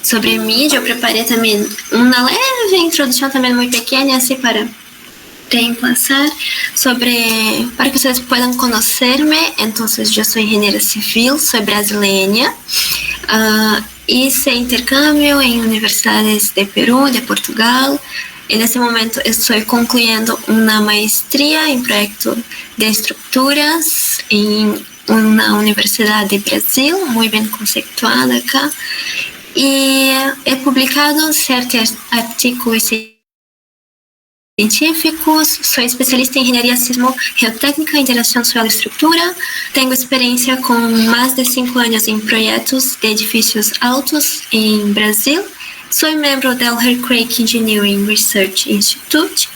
sobre mí. Yo preparé también una leve introducción también muy pequeña, así para reemplazar para que ustedes puedan conocerme. Entonces, yo soy ingeniera civil, soy brasileña. Hice intercambio en universidades de Perú, de Portugal. En este momento estoy concluyendo una maestría en proyecto de estructuras en una universidad de Brasil, muy bien conceituada acá. Y he publicado ciertos artículos científicos. Soy especialista en ingeniería sismo-geotécnica, interacción suelo-estructura. Tengo experiencia con más de 5 años en proyectos de edificios altos en Brasil. Soy miembro del Earthquake Engineering Research Institute.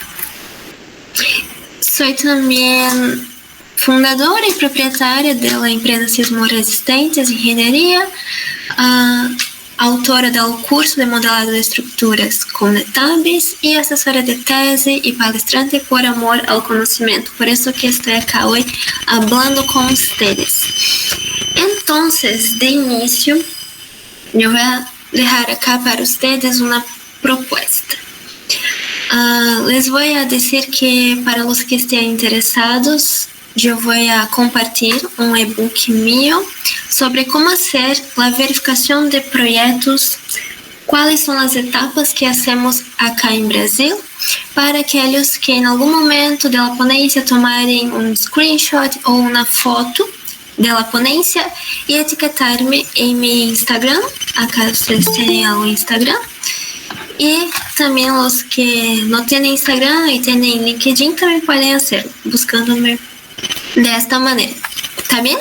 Soy también fundadora y propietaria de la empresa Sismo Resistentes Ingeniería, autora del curso de modelado de estructuras con Netabis y asesora de tese y palestrante por amor al conocimiento. Por eso que estoy acá hoy hablando con ustedes. Entonces, de inicio, yo voy a dejar acá para ustedes una propuesta. Les voy a decir que para los que estén interesados, yo voy a compartir un ebook mío sobre cómo hacer la verificación de proyectos, cuáles son las etapas que hacemos acá en Brasil, para aquellos que en algún momento de la ponencia tomarem un screenshot o una foto de la ponencia y etiquetarme en mi Instagram. Acá ustedes tienen el Instagram. Y también los que no tienen Instagram y tienen LinkedIn también pueden hacerlo, buscándome de esta manera. ¿Está bien?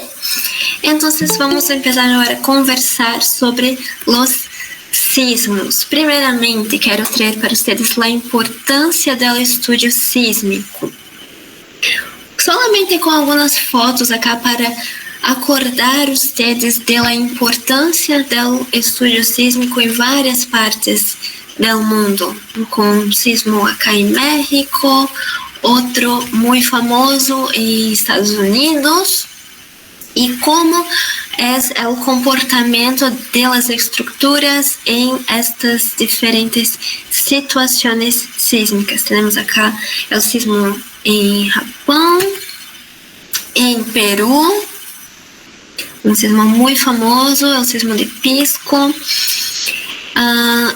Entonces vamos a empezar ahora a conversar sobre los sismos. Primeramente, quero trazer para ustedes a importância do estudo sísmico. Solamente com algumas fotos acá para acordar ustedes de la importância do estudo sísmico em várias partes do mundo, com sismo acá em México, outro muito famoso em Estados Unidos, e como é o comportamento das estruturas em estas diferentes situações sísmicas. Temos acá o sismo em Japão, em Peru, um sismo muito famoso, é o sismo de Pisco.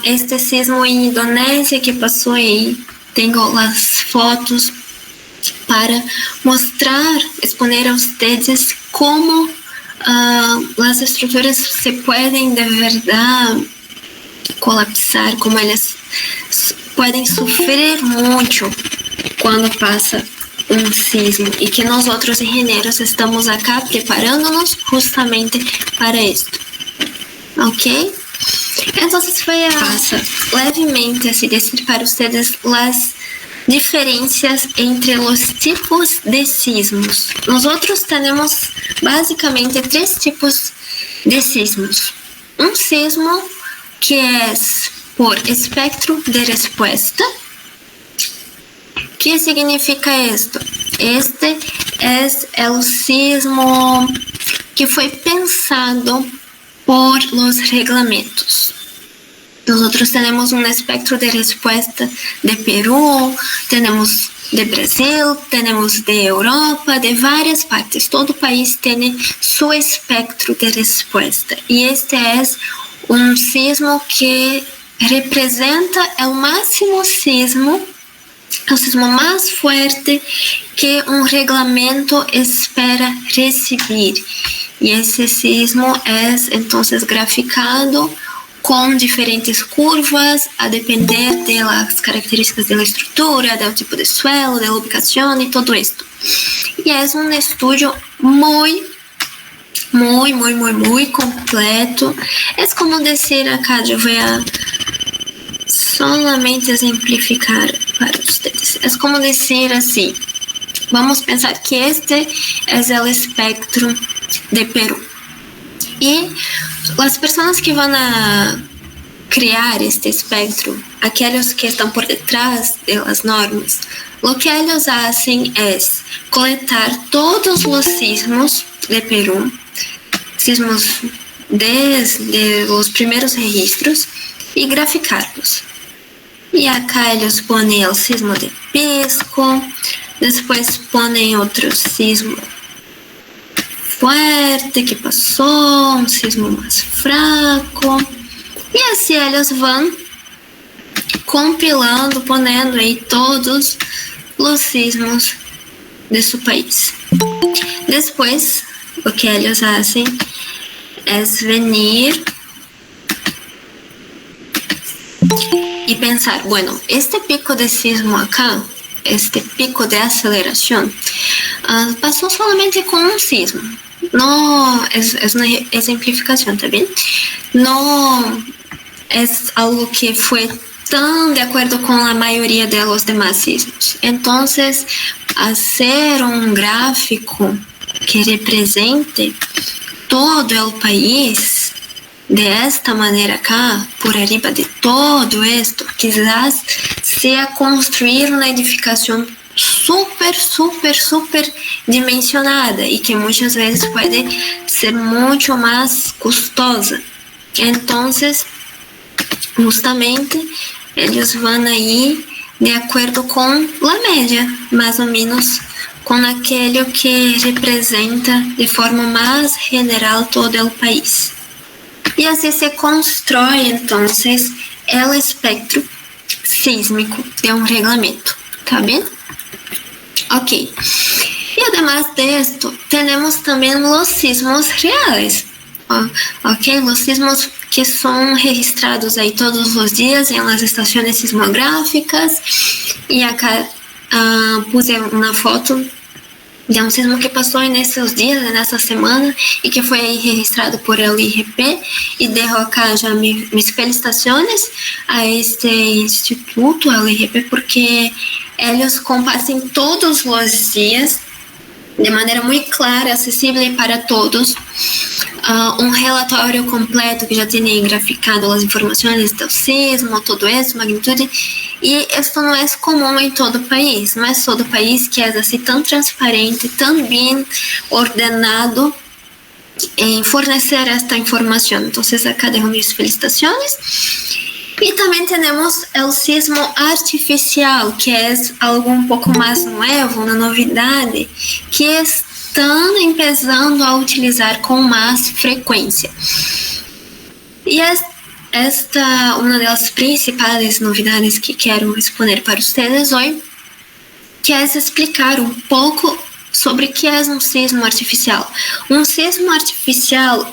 Este sismo em Indonésia que passou aí, tenho as fotos para mostrar, exponer a ustedes como as estruturas se podem de verdade colapsar, como elas podem sofrer muito quando passa um sismo, e que nós outros engenheiros estamos acá preparando-nos justamente para isso. Ok? Então, passa levemente assim dizer para ustedes as diferenças entre os tipos de sismos. Nós temos basicamente 3 tipos de sismos. Um sismo que é por espectro de resposta. ¿Qué significa esto? Este é o sismo que foi pensado por los reglamentos. Nosotros tenemos un espectro de respuesta de Perú, tenemos de Brasil, tenemos de Europa, de varias partes. Todo país tiene su espectro de respuesta. Y este es un sismo que representa el máximo sismo, el sismo más fuerte que un reglamento espera recibir. Y ese sismo es entonces graficado com diferentes curvas a depender das características da estrutura, do tipo de suelo, da ubicação e todo isto. E é um estudo muito completo. É como dizer acá, eu vou solamente exemplificar para vocês. É como dizer assim, vamos pensar que este é o espectro de Peru. E as pessoas que vão criar este espectro, aqueles que estão por detrás das normas, o que eles fazem é coletar todos os sismos de Peru, sismos desde os primeiros registros e graficarlos. E acá eles põem o sismo de Pisco, depois põem outro sismo forte que passou, um sismo mais fraco, e assim eles vão compilando, ponendo aí todos os sismos de seu país. Depois, o que eles fazem é venir e pensar, bueno, este pico de sismo acá, este pico de aceleração, passou solamente com um sismo. No es una exemplificación también, no es algo que fue tan de acuerdo con la mayoría de los demás sismos. Entonces, hacer un gráfico que represente todo el país de esta manera acá, por arriba de todo esto, quizás sea construir una edificación super dimensionada e que muitas vezes pode ser muito mais custosa. Então, justamente, eles vão aí de acordo com a média, mais ou menos com aquele que representa de forma mais general todo o país. E assim se constrói, então, o espectro sísmico de um regulamento, tá bem? Ok. Y además de esto, tenemos también los sismos reales. Ok, los sismos que son registrados ahí todos los días en las estaciones sismográficas. Y acá puse una foto de un sismo que pasó en estos días, en esta semana, y que fue registrado por el IRP. Y dejo acá ya mis felicitaciones a este instituto, al IRP, porque eles compartem todos os dias, de maneira muito clara, acessível para todos, um relatório completo que já tem graficado as informações do sismo, todo isso, magnitude, e isso não é comum em todo o país, não é todo o país que é assim tão transparente, tão bem ordenado em fornecer esta informação. Então, acá dejo minhas felicitações. E também temos o sismo artificial, que é algo um pouco mais novo, uma novidade, que estão começando a utilizar com mais frequência. E esta uma das principais novidades que quero exponer para vocês hoje, que é explicar um pouco sobre o que é um sismo artificial. Um sismo artificial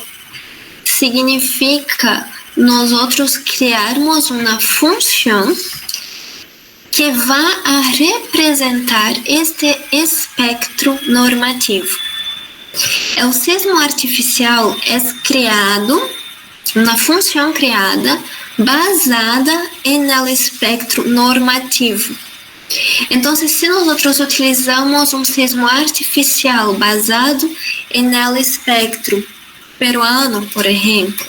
significa nós outros criarmos uma função que vá a representar este espectro normativo. O sismo artificial é criado, uma função criada basada no espectro normativo. Então, se nós outros utilizamos um sismo artificial basado no espectro peruano, por exemplo,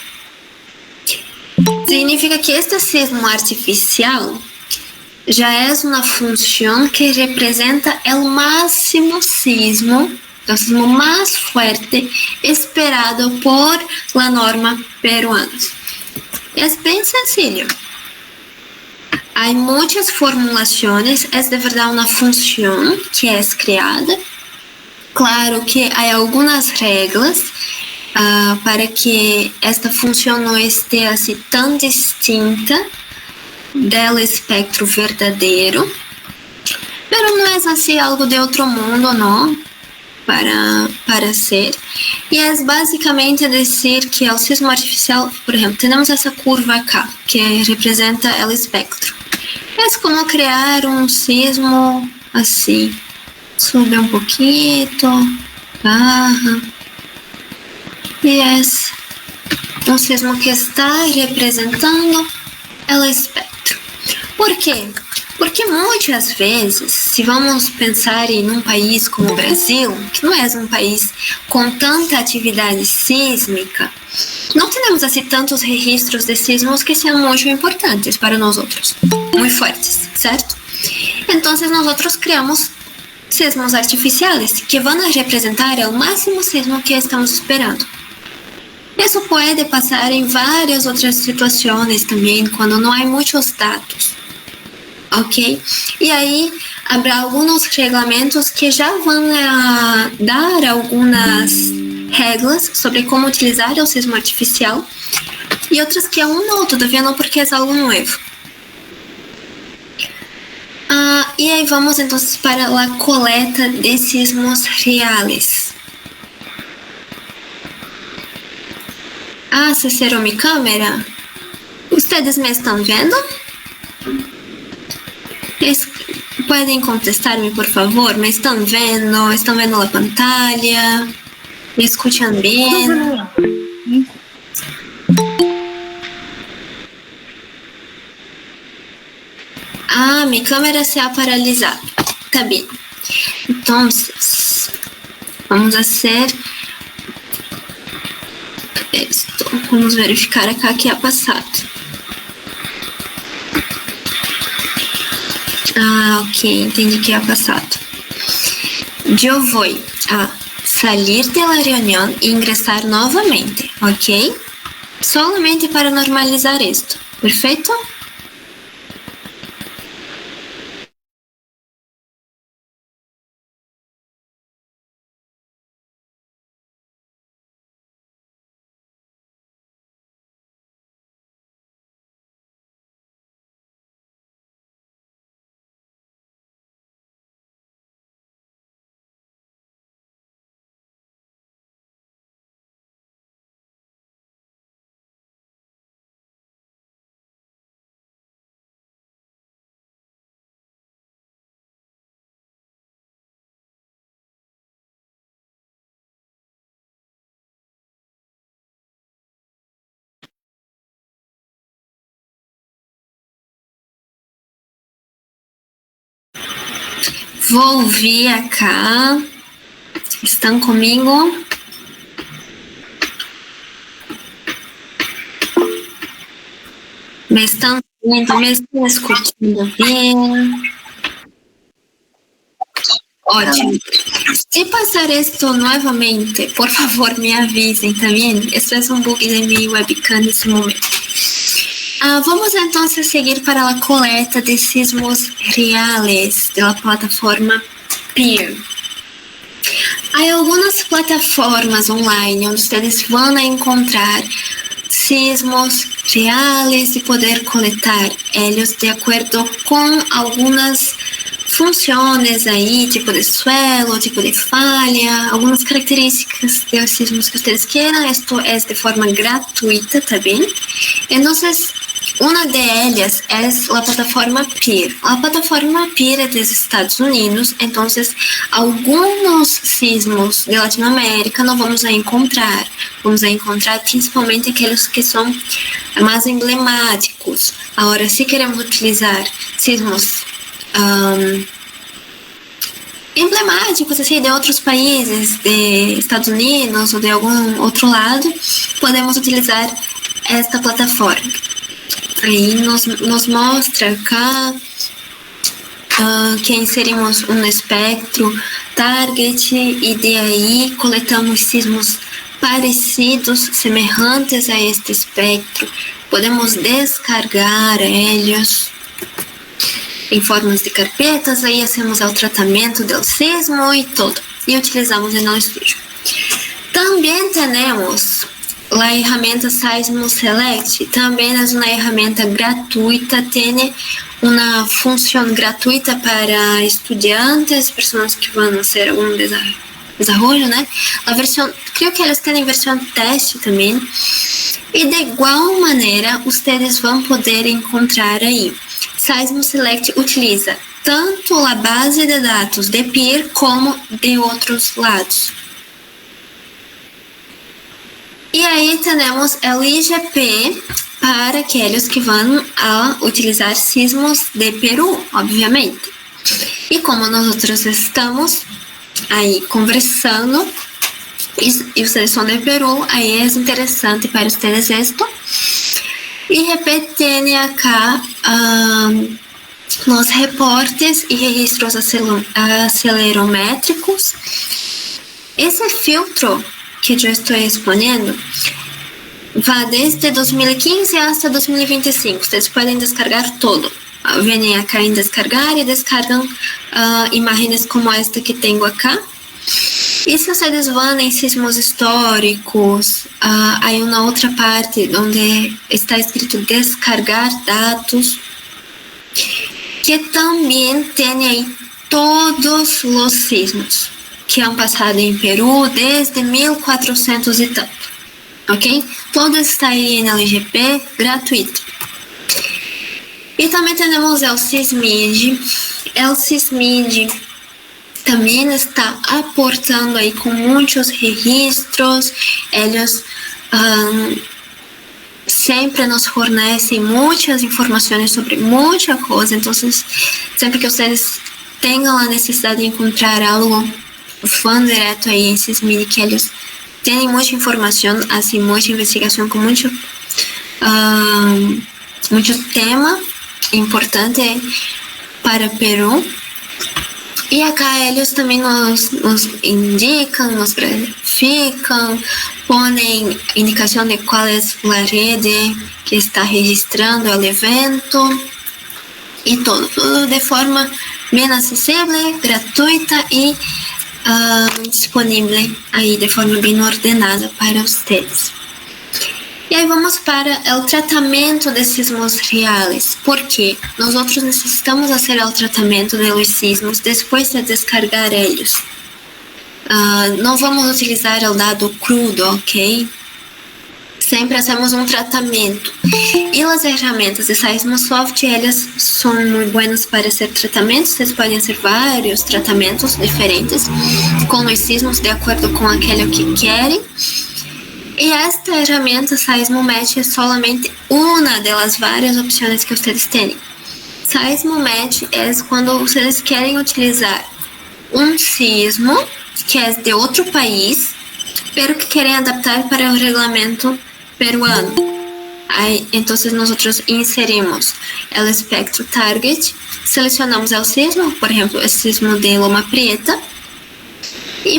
significa que este sismo artificial já é uma função que representa o máximo sismo, o sismo mais forte esperado por la norma peruana. É bem sencillo. Há muitas formulações, é de verdade uma função que é criada. Claro que há algumas regras para que esta função não esteja assim tão distinta do espectro verdadeiro, mas não é assim algo de outro mundo, não, para ser. E é basicamente dizer que o sismo artificial, por exemplo, temos essa curva acá, que representa o espectro. É como criar um sismo assim, sube um pouquinho, barra. E é um sismo que está representando o espectro. Por quê? Porque muitas vezes, se vamos pensar em um país como o Brasil, que não é um país com tanta atividade sísmica, não temos assim tantos registros de sismos que sejam muito importantes para nós outros, muito fortes, certo? Então, nós outros criamos sismos artificiais que vão representar o máximo sismo que estamos esperando. Isso pode passar em várias outras situações também, quando não há muitos dados. Ok? E aí, haverá alguns regulamentos que já vão dar algumas regras sobre como utilizar o sismo artificial e outras que aún não, todavía não, porque é algo novo. E aí vamos então para a coleta de sismos reais. Acessaram minha câmera? Ustedes me estão vendo? Podem contestar-me, por favor? Me estão vendo? Estão vendo a pantalla? Me escutam bem? Minha câmera se ha paralisado. Tá bem. Então, vamos fazer isto. Vamos verificar acá que ha passado. Ok, entendi que ha passado. Eu vou sair da reunião e ingressar novamente, ok? Solamente para normalizar isto. Perfeito? Vou vir acá. Estão comigo? Me estão vendo? Me estão escutando bem? Ótimo. Se passar isto novamente, por favor, me avisem, tá bem? Isso é um bug de minha webcam nesse momento. Vamos então seguir para a coleta de sismos reais da plataforma Peer. Há algumas plataformas online onde vocês vão encontrar sismos reais e poder coletar eles de acordo com algumas funções aí, tipo de suelo, tipo de falha, algumas características de sismos que vocês queiram. Isto é de forma gratuita, tá bem? Então, uma delas é a plataforma Peer. A plataforma Peer é dos Estados Unidos, então alguns sismos de Latinoamérica não vamos encontrar. Vamos encontrar principalmente aqueles que são mais emblemáticos. Agora, se queremos utilizar sismos emblemáticos assim, de outros países, de Estados Unidos ou de algum outro lado, podemos utilizar esta plataforma. Aí nos mostra cá que inserimos um espectro target e de aí coletamos sismos parecidos, semelhantes a este espectro. Podemos descargar eles em formas de carpetas, aí hacemos o tratamento do sismo e tudo, e utilizamos no estúdio. Também temos a ferramenta Seismo Select, também é uma ferramenta gratuita, tem uma função gratuita para estudantes, pessoas que vão fazer algum desenvolvimento, né? A versão, creio que eles têm versão teste também. E de igual maneira, vocês vão poder encontrar aí. Seismo Select utiliza tanto a base de dados de Peer como de outros lados. E aí temos o IGP para aqueles que vão utilizar sismos de Peru, obviamente. E como nós estamos aí conversando, e vocês são de Peru, aí é interessante para vocês isto. E repetem acá nos reportes e registros acelerométricos. Esse filtro que eu estou exponendo va desde 2015 hasta 2025. Ustedes pueden descargar todo. Vienen acá en descargar y descargan imágenes como esta que tengo acá. E se ustedes van em sismos históricos, há uma outra parte onde está escrito descargar dados, que também tem aí todos os sismos que han passado em Peru desde 1400 e tanto, ok? Todo está aí no LGP, gratuito. E também temos o Sismid. O Sismid também está aportando aí com muitos registros. Eles sempre nos fornecem muitas informações sobre muita coisa. Então, sempre que vocês tenham a necessidade de encontrar algo, vão direto aí em Sismid, que eles têm muita informação, assim, muita investigação com muito tema importante para Peru. E acá eles também nos indicam, nos verificam, põem indicação de qual é a rede que está registrando o evento e tudo de forma bem acessível, gratuita e disponível aí de forma bem ordenada para vocês. E aí vamos para o tratamento de sismos reais. Por quê? Nós necessitamos fazer o tratamento dos sismos depois de descargar eles. Não vamos utilizar o dado crudo, ok? Sempre fazemos um tratamento. E as ferramentas de Seismosoft, elas são muito boas para fazer tratamentos. Vocês podem fazer vários tratamentos diferentes com os sismos de acordo com aquilo que querem. E esta ferramenta Seismomatch é solamente uma das várias opções que vocês têm. Seismomatch é quando vocês querem utilizar um sismo que é de outro país, pero que querem adaptar para o regulamento peruano. Aí, então, nós inserimos o espectro target, selecionamos o sismo, por exemplo, o sismo de Loma Prieta, e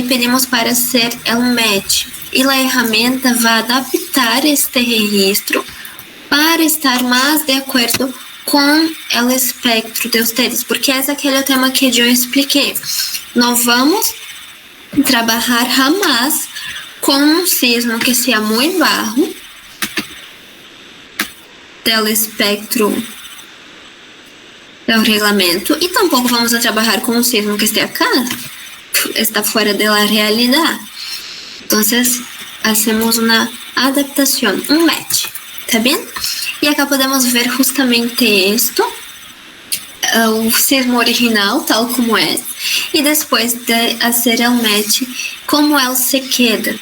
pedimos para ser o match. E a ferramenta vai adaptar este registro para estar mais de acordo com o espectro de vocês, porque esse é aquele tema que eu expliquei. Não vamos trabalhar jamais com um sismo que seja muito baixo do espectro do regulamento, e tampouco vamos trabalhar com um sismo que está fora da realidade. Então, hacemos uma adaptação, um match, tá bem? E acá podemos ver justamente isto, o sismo original, tal como é, e depois de fazer o match, como ele se queda.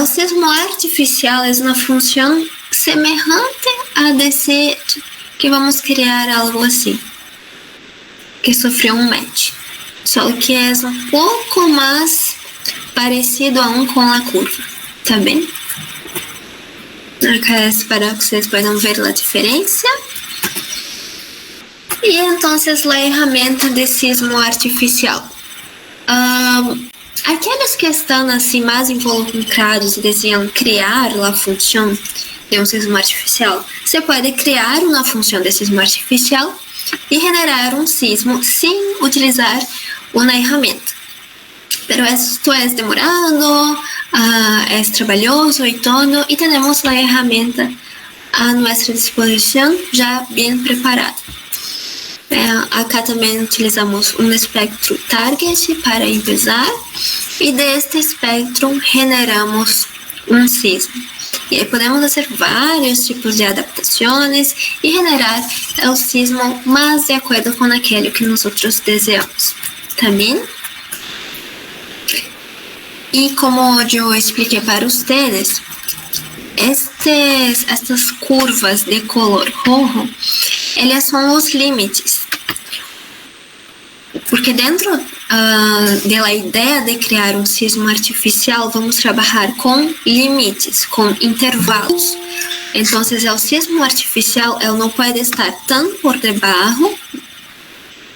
O sismo artificial é uma função semelhante a dizer que vamos criar algo assim, que sofreu um match, só que é um pouco mais parecido aún com a curva, tá bem? Acá é para que vocês possam ver a diferença. E então, a ferramenta de sismo artificial. Aqueles que estão assim mais involucrados e desejam criar a função de um sismo artificial, você pode criar uma função de sismo artificial e generar um sismo sem utilizar uma ferramenta. Pero esto es demorado, es trabalhoso y todo, y tenemos la herramienta a nuestra disposición ya bien preparada. Acá também utilizamos um espectro target para empezar, e deste espectro generamos um sismo. E aí podemos fazer vários tipos de adaptações e generar o sismo mais de acordo com aquilo que nós desejamos. Tá bem? E como eu expliquei para vocês, estas curvas de color rojo, elas são os limites. Porque dentro da ideia de criar um sismo artificial, vamos trabalhar com limites, com intervalos. Então, o sismo artificial ele não pode estar tão por debaixo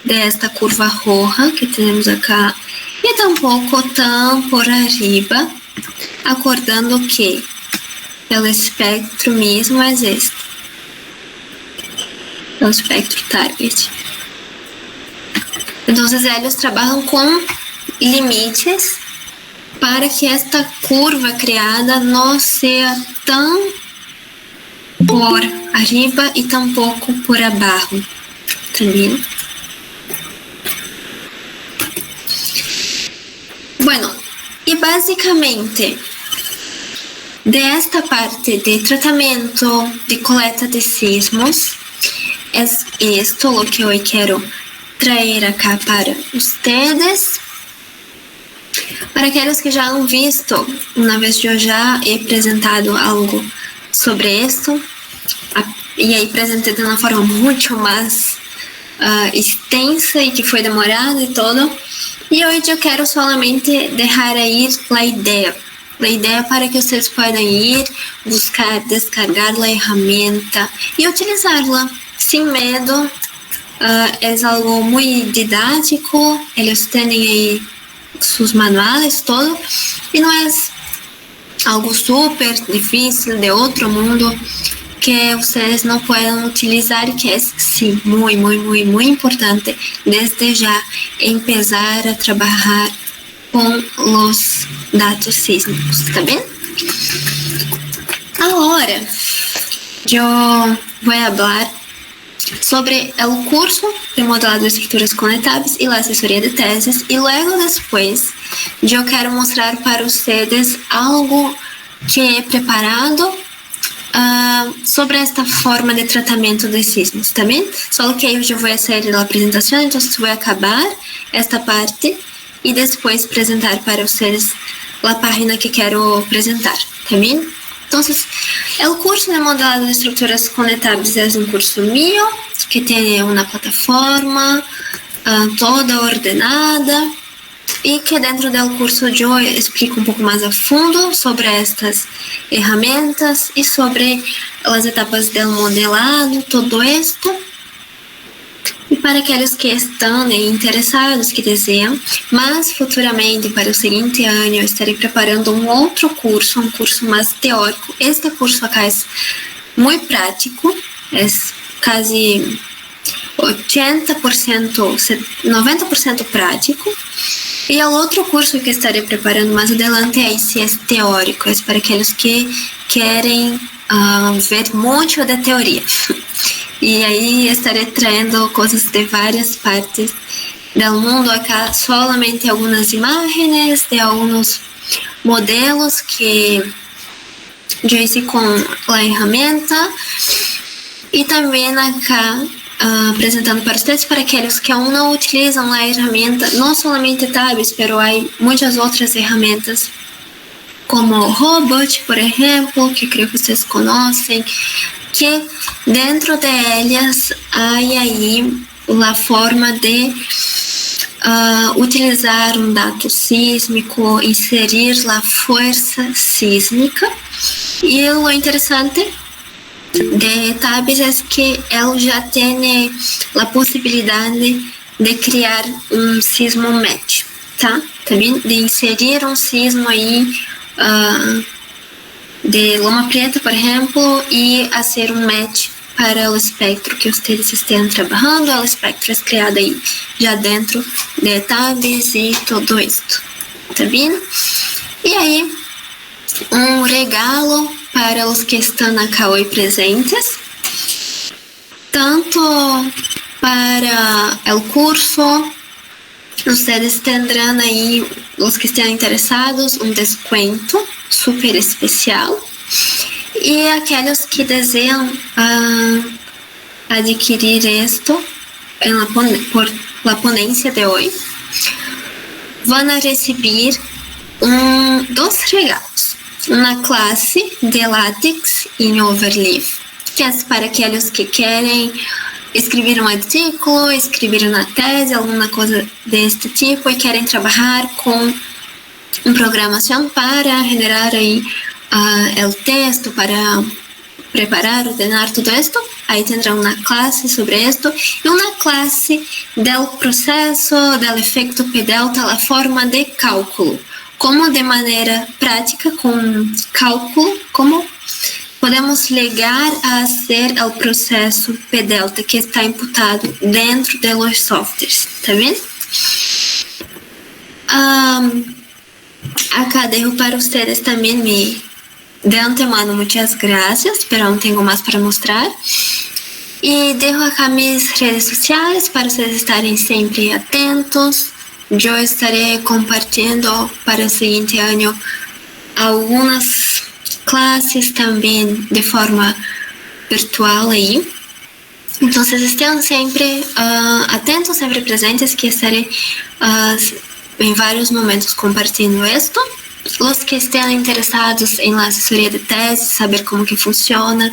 desta curva roja que temos acá, e tampouco tão por arriba, acordando que el espectro mismo es este, el espectro target. Entonces ellos trabajan con limites para que esta curva criada no sea tan por arriba y tampoco por abajo. También. Bueno, y básicamente de esta parte de tratamiento de coleta de sismos, es esto lo que hoy quiero traer acá para ustedes. Para aqueles que já han visto, uma vez eu já he apresentado algo sobre esto, e aí apresentei de uma forma muito mais extensa e que foi demorada e todo. E hoje eu quero solamente deixar aí a ideia para que vocês possam ir, buscar, descargar a ferramenta e utilizá-la sem medo. É algo muito didático, eles têm aí seus manuais, todo, e não é algo super difícil de outro mundo que vocês não podem utilizar, que é sim muito importante desde já começar a trabalhar com os dados sísmicos, tá bem? Agora eu vou falar sobre o curso de modelado de estruturas conectáveis e a assessoria de teses, e logo depois eu quero mostrar para vocês algo que é preparado sobre esta forma de tratamento de sismos, tá bem? Só que eu já vou fazer a apresentação, então vou acabar esta parte e depois apresentar para vocês a página que quero apresentar, tá bem? Então, o curso de modelado de estruturas conectáveis é um curso mío que tem uma plataforma toda ordenada e que dentro do curso eu explico um pouco mais a fundo sobre estas ferramentas e sobre as etapas do modelado, todo isto. E para aqueles que estão interessados, que desejam, mas futuramente para o seguinte ano eu estarei preparando um outro curso, um curso mais teórico. Este curso acá é muito prático, é quase 80%, 90% prático. E o outro curso que estarei preparando mais adelante aí sim é teórico, é para aqueles que querem ver muito de teoria. E aí estarei trazendo coisas de várias partes do mundo acá, solamente algumas imagens de alguns modelos que eu fiz com a ferramenta e também acá apresentando para vocês, para aqueles que ainda não utilizam a ferramenta, não somente Tabs, mas há muitas outras ferramentas como Robot, por exemplo, que creio que vocês conhecem, que dentro de elas há aí a forma de utilizar um dado sísmico, inserir a força sísmica. E o interessante de Tabs é que ela já tem a possibilidade de criar um sismo match, tá? Também de inserir um sismo aí de Loma Prieta, por exemplo, e fazer um match para o espectro que vocês estejam trabalhando. O espectro é criado aí já dentro de Tabs e tudo isso, tá bem? E aí, um regalo para os que estão acá hoje presentes, tanto para o curso, vocês terão aí, os que estejam interessados, um desconto super especial, e aqueles que desejam adquirir isto por la ponência de hoje vão receber dois regalos. Uma classe de látex em Overleaf, que é para aqueles que querem escrever um artigo, escrever uma tese, alguma coisa deste tipo, e querem trabalhar com programação para generar aí o texto, para preparar, ordenar tudo isto. Aí terá uma classe sobre isto e uma classe do processo, do efeito P delta, a forma de cálculo. como de maneira prática, com cálculo, como podemos ligar a ser o processo P delta que está imputado dentro de los softwares, tá vendo? Acá dejo para ustedes também de antemano muchas gracias, pero aún tengo más para mostrar. E dejo acá mis redes sociais para vocês estarem sempre atentos. Eu estarei compartilhando para o seguinte ano algumas classes também de forma virtual aí. Então, estejam sempre atentos, sempre presentes, que estarei em vários momentos compartilhando isto. Os que estejam interessados em la assessoria de tese, saber como que funciona,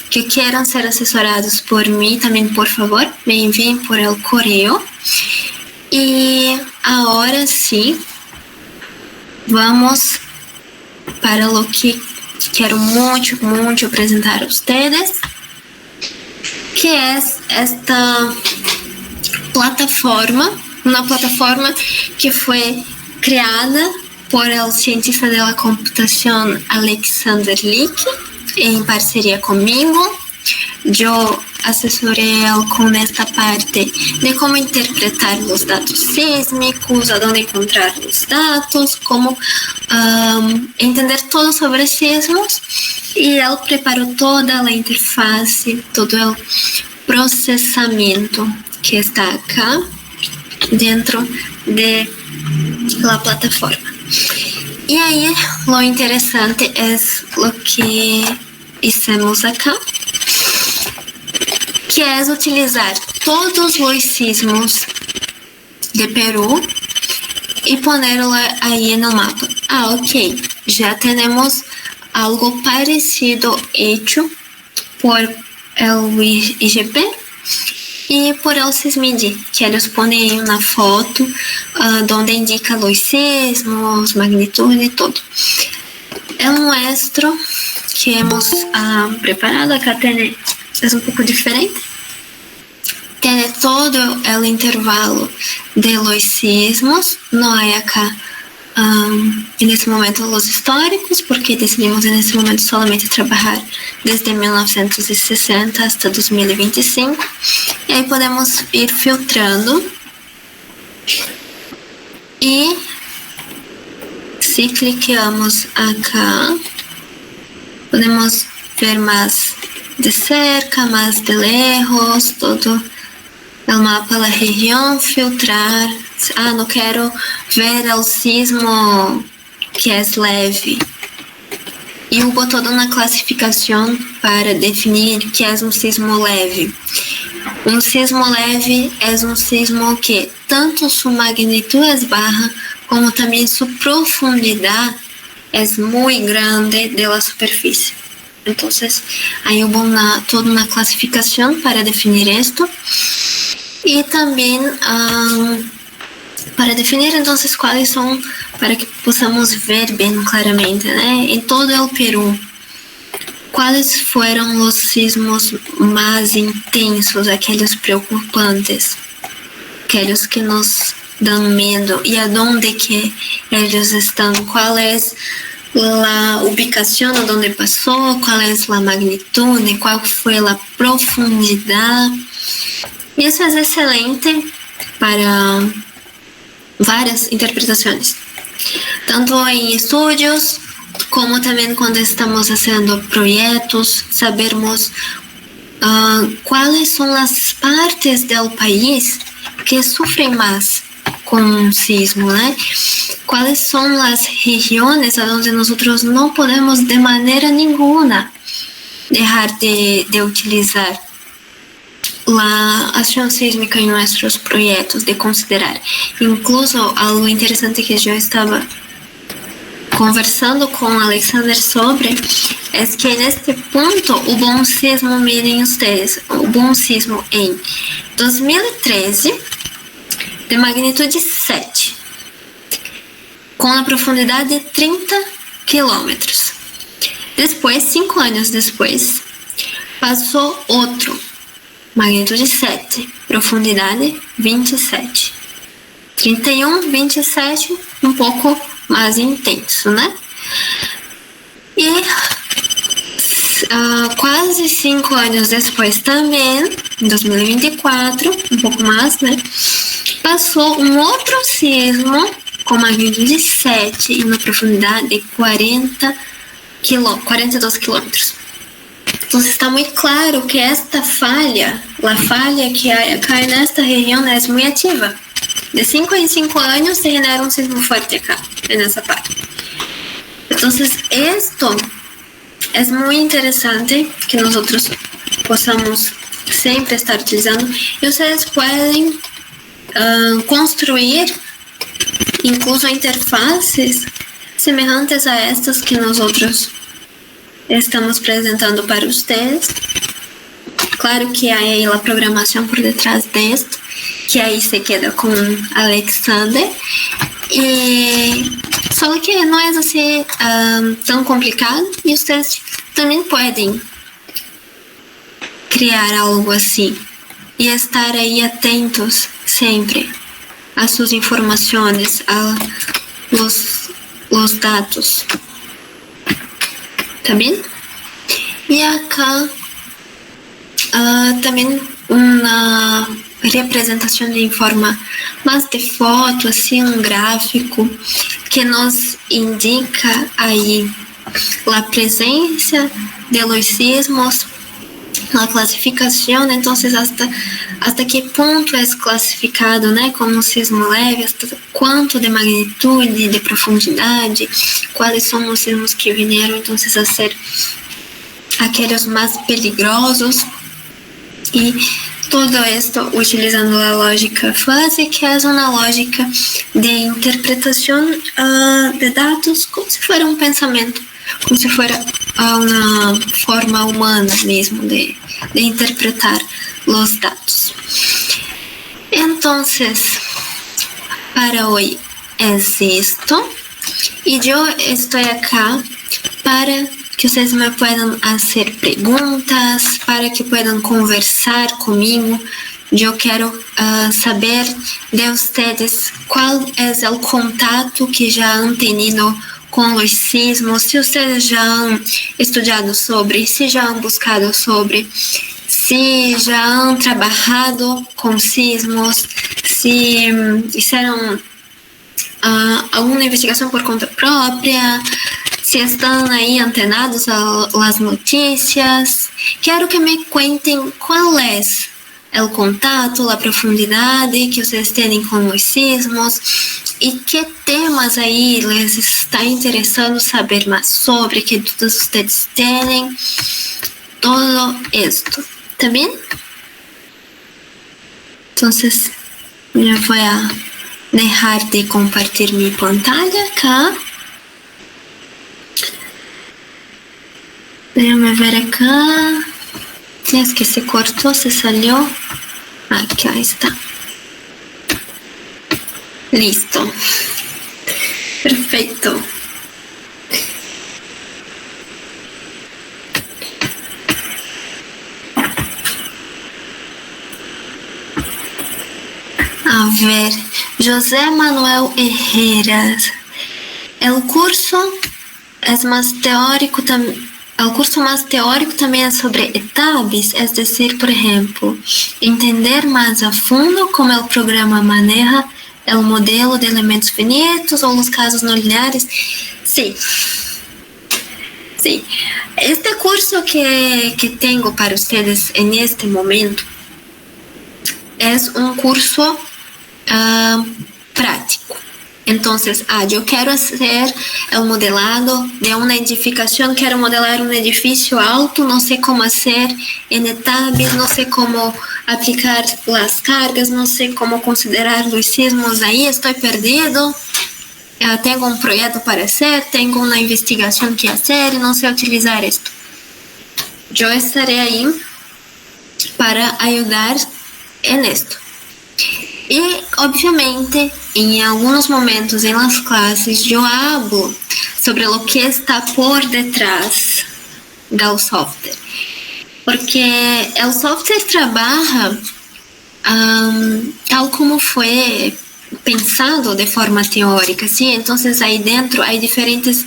que queiram ser assessorados por mim, também, por favor, me enviem por el correio. E agora sim, vamos para o que quero muito, muito apresentar a vocês, que é esta plataforma, uma plataforma que foi criada por el cientista de la computación Alexander Lick, en parcería conmigo. Yo asesoré con esta parte de cómo interpretar los datos sísmicos, a dónde encontrar los datos, cómo entender todo sobre sismos, y él preparó toda la interfase, todo el procesamiento que está acá dentro de la plataforma. E aí, lo interessante é o que hicimos acá, que é utilizar todos os sismos de Peru e ponerlo aí no mapa. Ok, já temos algo parecido hecho por el IGP e por el Sismid, que eles põem aí uma foto onde indica os sismos, magnitude e tudo. É nuestro que hemos preparado, acá tem, é um pouco diferente. Tem todo o intervalo de los sismos, não há acá nesse momento os históricos, porque decidimos nesse momento solamente trabalhar desde 1960 até 2025. E aí podemos ir filtrando e se clicamos acá, podemos ver mais de cerca, mais de lejos, todo o mapa da região, filtrar. Não quero ver o sismo que é leve. E hubo toda uma classificação para definir que é um sismo leve. Um sismo leve é um sismo que tanto sua magnitude é baixa, como também sua profundidade é muito grande da superfície. Então, aí hubo toda uma classificação para definir isto. E também para definir, então, quais são, para que possamos ver bem claramente, né? Em todo o Peru, quais foram os sismos mais intensos, aqueles preocupantes, aqueles que nos dão medo, e aonde que eles estão, qual é a ubicação onde passou, qual é a magnitude, qual foi a profundidade. Isso é excelente para várias interpretações, tanto em estudos, como também quando estamos fazendo projetos, sabermos quais são as partes do país que sofrem mais com um sismo, né? Quais são as regiões onde nós não podemos de maneira nenhuma deixar de utilizar a ação sísmica em nossos projetos, de considerar. Incluso, algo interessante que eu estava conversando com o Alexander sobre é que neste ponto houve um sismo, mirem vocês, houve um sismo em 2013 de magnitude 7, com a profundidade de 30 quilômetros. Depois, 5 anos depois, passou outro, magnitude 7, profundidade 27. 31, 27, um pouco mais intenso, né? E quase 5 anos depois também, em 2024, um pouco mais, né? Passou um outro sismo com magnitude 7 e uma profundidade de 42 quilômetros. Então está muito claro que esta falha, a falha que cai nesta região é muito ativa. De 5 em 5 anos se genera um sismo forte acá, nessa parte. Então, esto é muito interessante que nós possamos sempre estar utilizando. E vocês podem construir incluso interfaces semelhantes a estas que nós estamos apresentando para vocês. Claro que há aí a programação por detrás disto, que aí se queda com Alexander. E só que não é assim tão complicado, e vocês também podem criar algo assim e estar aí atentos sempre às suas informações, aos dados. Tá bem? E acá também uma representação em forma mais de foto, assim, um gráfico que nos indica aí a presença de los sismos, a classificação, então hasta que ponto é classificado, né, como um sismo leve, hasta quanto de magnitude, de profundidade, quais são os sismos que vieram então a ser aqueles mais peligrosos, e tudo isto utilizando a lógica fuzzy, que é uma lógica de interpretação de dados como se fosse um pensamento, como se fosse uma forma humana mesmo de interpretar os dados. Então, para hoje é isto, e eu estou aqui para que vocês me possam fazer perguntas, para que possam conversar comigo. Eu quero saber de vocês qual é o contato que já han tenido com os sismos, se vocês já han estudado sobre, se já han buscado sobre, se já han trabalhado com sismos, se fizeram alguma investigação por conta própria, se estão aí antenados às notícias. Quero que me contem qual é o contato, a profundidade que vocês têm com os sismos e que temas aí les está interessando saber mais sobre, que todos vocês têm, todo esto, ¿tá bem? Então, eu vou deixar de compartilhar minha pantalla acá. Déjame ver acá. Es que se cortó, se salió. Aquí, ahí está. Listo. Perfecto. A ver, José Manuel Herreras. El curso es más teórico también. O curso mais teórico também é sobre etapas, é decir, por exemplo, entender mais a fundo como o programa maneja o modelo de elementos finitos ou os casos não lineares. Sim. Sim. Este curso que tenho para vocês en este momento é um curso prático. Então, eu quero fazer o modelado de uma edificação, quero modelar um edifício alto, não sei como fazer em etapas, não sei como aplicar as cargas, não sei como considerar os sismos aí, estou perdido, tenho um projeto para fazer, tenho uma investigação que fazer e não sei utilizar isto. Eu estarei aí para ajudar em esto. E, obviamente, em alguns momentos em las classes, eu hablo sobre o que está por detrás do software. Porque o software trabalha tal como foi pensado de forma teórica, ¿sí? Entonces ahí dentro hay diferentes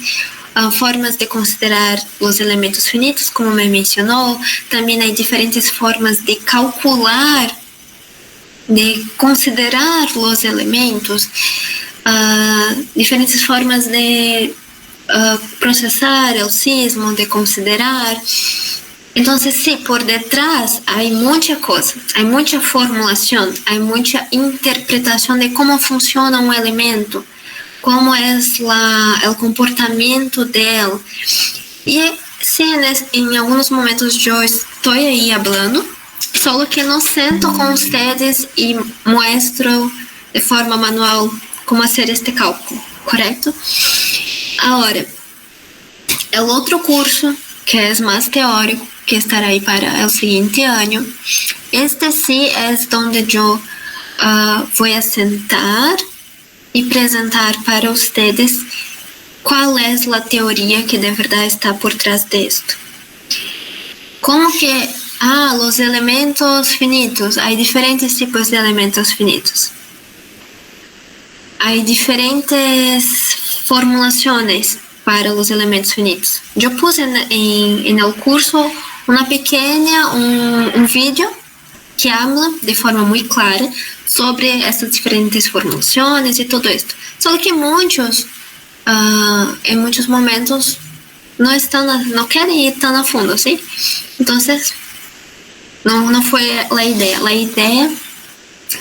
formas de considerar los elementos finitos, como me mencionó. También hay diferentes formas de calcular, de considerar los elementos, diferentes formas de procesar el sismo, de considerar. Entonces, sí, por detrás hay mucha cosa, hay mucha formulación, hay mucha interpretación de cómo funciona un elemento, cómo es el comportamiento de él. Y sí, en algunos momentos yo estoy ahí hablando, solo que no sento con ustedes y muestro de forma manual cómo hacer este cálculo, ¿correcto? Ahora, el otro curso, que es más teórico, que estará ahí para el siguiente año, este sí es donde yo voy a sentar y presentar para ustedes cuál es la teoría que de verdad está por trás de esto. Como que, los elementos finitos, hay diferentes tipos de elementos finitos. Hay diferentes formulaciones para los elementos finitos. Yo puse en el curso una pequeña, un vídeo que habla de forma muy clara sobre estas diferentes formulaciones y todo esto. Solo que muchos, en muchos momentos, no quieren ir tan a fondo, ¿sí? Entonces, no fue la idea. La idea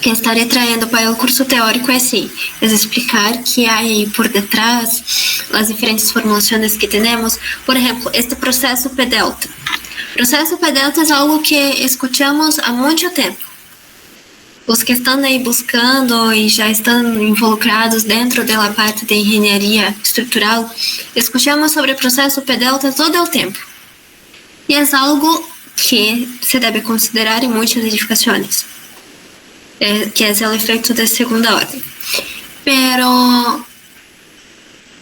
que estaré trayendo para el curso teórico es explicar qué hay ahí por detrás, las diferentes formulaciones que tenemos. Por ejemplo, este proceso P-delta. Proceso P-delta es algo que escuchamos há mucho tiempo. Los que están ahí buscando y ya están involucrados dentro de la parte de ingeniería estructural, escuchamos sobre el proceso P-delta todo el tiempo. Y es algo que se debe considerar en muchas edificaciones, que es el efecto de segunda orden. Pero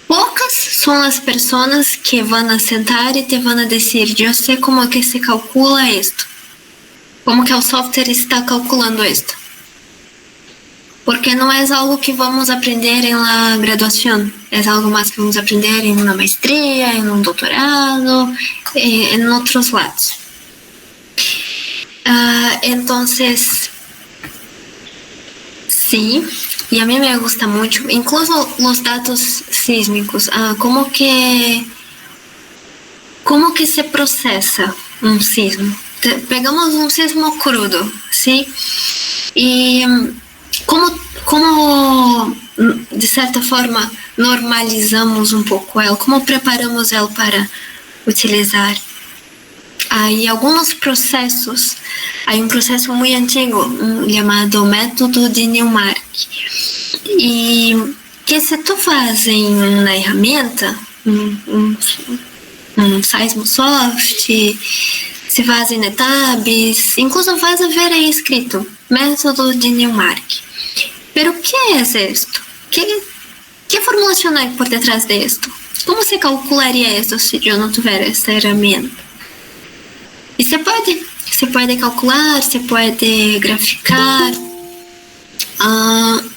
pocas son las personas que van a sentar y te van a decir, yo sé cómo que se calcula esto, cómo que el software está calculando esto. Porque no es algo que vamos a aprender en la graduación, es algo más que vamos a aprender en una maestría, en un doctorado, en otros lados. Entonces, sí, y a mí me gusta mucho, incluso los datos sísmicos, cómo que se procesa un sismo. Pegamos un sismo crudo, ¿sí? Y como de certa forma normalizamos um pouco ela, como preparamos ela para utilizar. Hay algunos processos, hay un proceso muy antiguo llamado método de Newmark, y que se tú faz en una herramienta, um Seismosoft, se faz em Netabs, incluso vas a ver aí escrito método de Newmark. Pero ¿qué es esto? ¿Qué formulación hay por detrás de esto? ¿Cómo se calcularía esto si yo no tuviera esta herramienta? Y se puede calcular, se puede graficar,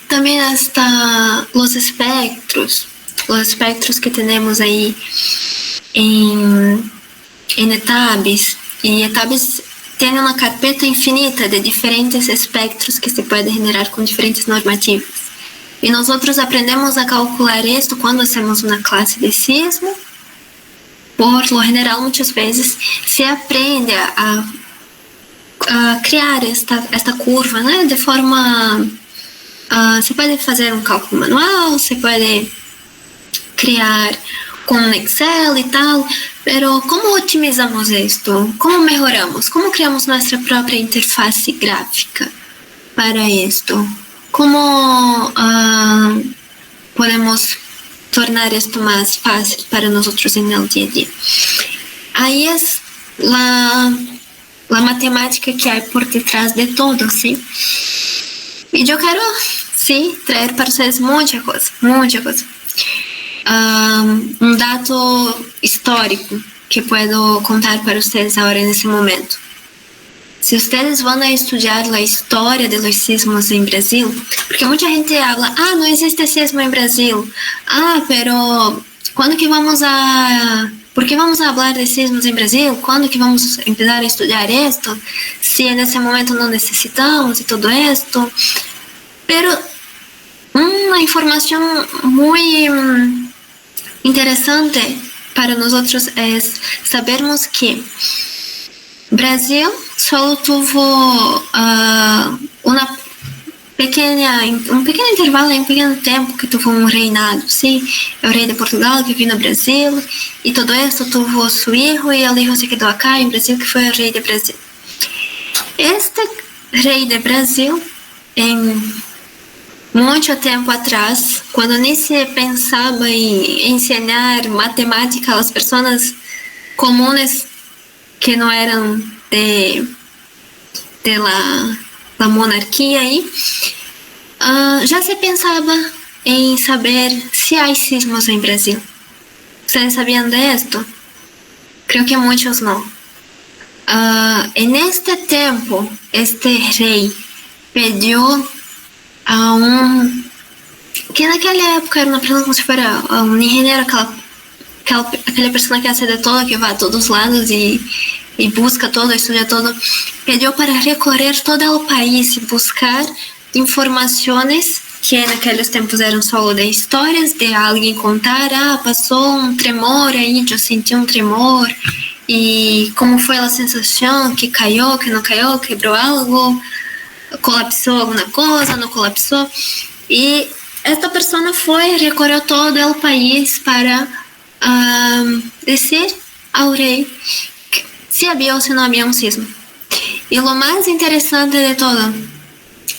también hasta los espectros que tenemos ahí en Netabs. Y Netabs tiene una carpeta infinita de diferentes espectros que se puede generar con diferentes normativas. Y nosotros aprendemos a calcular esto cuando hacemos una clase de sismo. Por lo general, muchas veces se aprende a criar esta curva, né? De forma... se puede hacer un cálculo manual, se puede criar con Excel y tal, pero ¿cómo otimizamos esto? ¿Cómo mejoramos? ¿Cómo creamos nuestra propia interfaz gráfica para esto? ¿Cómo podemos tornar esto más fácil para nosotros en el día a día? Ahí es la matemática que hay por detrás de todo, ¿sí? Y yo quiero, sí, traer para ustedes mucha cosa. Un dato histórico que puedo contar para ustedes ahora en ese momento. se vocês vão estudar a história de los sismos em Brasil, porque muita gente habla, não existe sismo em Brasil, pero quando que vamos a... ¿Por qué vamos a hablar de sismos en Brasil? ¿Cuándo que vamos a empezar a estudiar esto? Si en ese momento no necesitamos y todo esto. Pero una información muy interesante para nosotros es sabermos que Brasil solo tuvo um pequeno intervalo, um pequeno tempo que tuvo um reinado, sim, o rei de Portugal que vino ao Brasil e todo isso tuvo su hijo e o hijo se quedou acá em Brasil, que foi o rei de Brasil. Este rei de Brasil, em muito tempo atrás, quando nem se pensava em ensinar matemática às pessoas comuns que não eram de la monarquia aí, já se pensava em saber se há sismos em Brasil. Vocês sabiam disto? Creio que muitos não. En este tempo, este rei pediu a que naquela época era uma pessoa como se fosse um engenheiro, aquela pessoa que hace de todo, que vai a todos os lados e busca todo, estuda todo, pediu para recorrer todo o país e buscar informações que naqueles tempos eram só de histórias, de alguém contar, passou um tremor aí, eu senti um tremor, e como foi a sensação, que caiu, que não caiu, quebrou algo, colapsou alguma coisa, não colapsou, e esta pessoa recorreu todo o país para dizer ao rei se havia ou se não havia um sismo. E o mais interessante de todo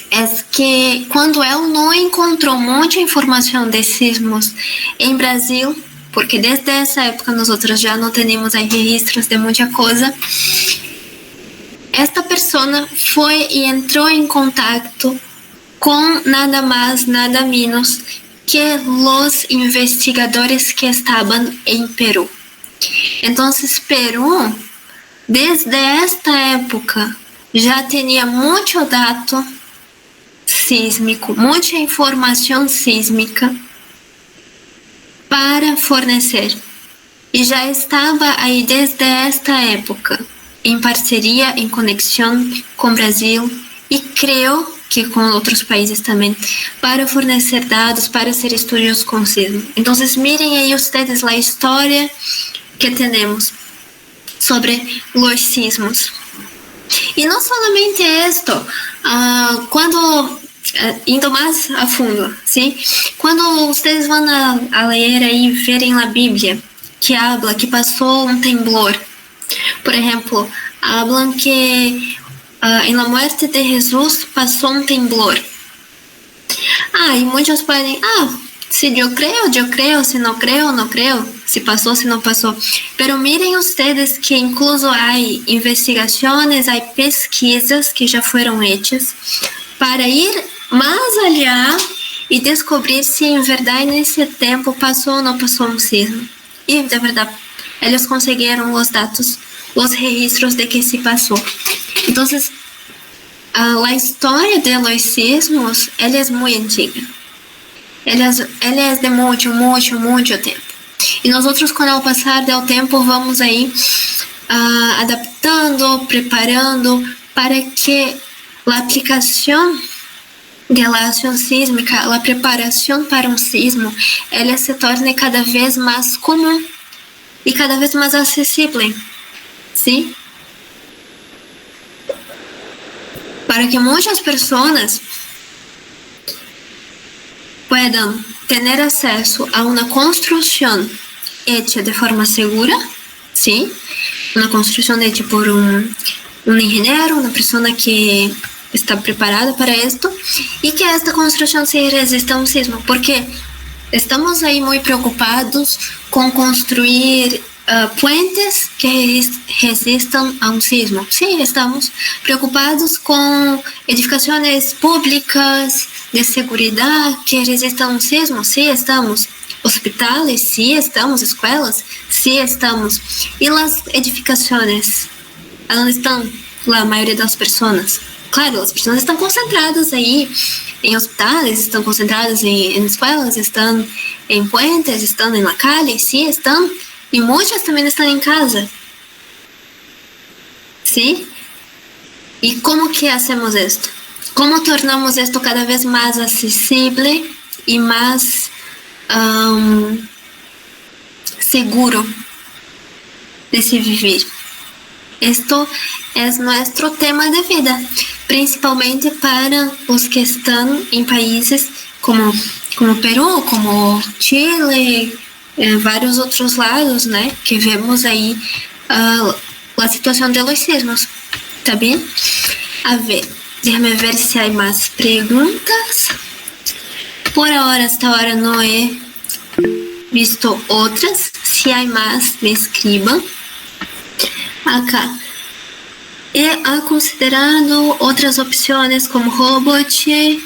é que quando ele não encontrou muita informação de sismos em Brasil, porque desde essa época nós já não temos registros de muita coisa, esta pessoa foi e entrou em contato com nada mais, nada menos que os investigadores que estavam em Peru. Então, Peru, desde esta época, já tinha muito dado sísmico, muita informação sísmica para fornecer. E já estava aí desde esta época, em parceria, em conexão com o Brasil e creio que com outros países também, para fornecer dados, para fazer estudos com sismo. Então, mirem aí vocês a história que temos sobre os sismos. E não somente isto, indo mais a fundo, sim? Quando vocês vão a ler aí, verem a Bíblia, que habla que passou um temblor, por exemplo, hablam que em la muerte de Jesus passou um temblor. E muitos podem, se eu creio, se não creio, não creio, se passou, se não passou. Pero miren ustedes que incluso há investigações, há pesquisas que já foram hechas para ir mais allá e descobrir se em verdade nesse tempo passou ou não passou um sismo. E de verdade, eles conseguiram os dados, os registros de que se passou. Então, a história de los sismos, ela é muito antiga. Ela é de muito tempo. E nós com o passar do tempo vamos aí adaptando, preparando para que a aplicação de la ação sísmica, a preparação para um sismo, ela se torne cada vez mais comum e cada vez mais acessível, sim? Para que muitas pessoas puedan ter acesso a uma construção hecha de forma segura, sim, uma construção hecha por um engenheiro, uma pessoa que está preparada para isto, e que esta construção se resista a um sismo, porque estamos aí muito preocupados com construir puentes que resistam a um sismo. Sim, estamos preocupados com edificações públicas de segurança que resistam a um sismo. Sim, estamos. Hospitais, sim, estamos. Escolas, sim, estamos. E as edificações, elas estão a maioria das pessoas? Claro, as pessoas estão concentradas aí em hospitais, estão concentradas em escolas, estão em puentes, estão em la calle, sim, estão, e muitas também estão em casa. Sim? E como que hacemos isto? Como tornamos isto cada vez mais acessível e mais seguro de se viver? Esto es nuestro tema de vida, principalmente para os que estão em países como Peru, como Chile, vários outros lados, né, que vemos aí a situação de los sismos, tá bem? A ver, déjame ver se há mais perguntas. Por ahora, hasta ahora não he visto outras. Se há mais, me escriban. Acá. Ha considerado outras opções como Robot,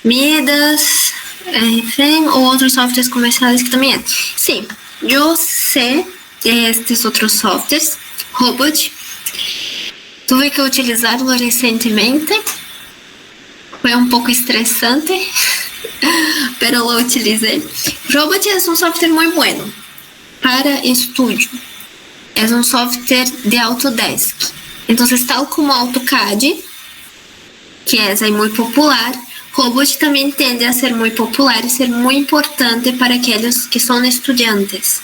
Midas, enfim, ou outros softwares comerciais que também é. Sim, eu sei de estes outros softwares. Robot, tuve que utilizá-lo recentemente. Foi um pouco estressante, mas lo utilizei. Robot é um software muito bueno para estudio. É um software de Autodesk. Então, tal como AutoCAD, que é muito popular, Robot também tende a ser muito popular e ser muito importante para aqueles que são estudantes,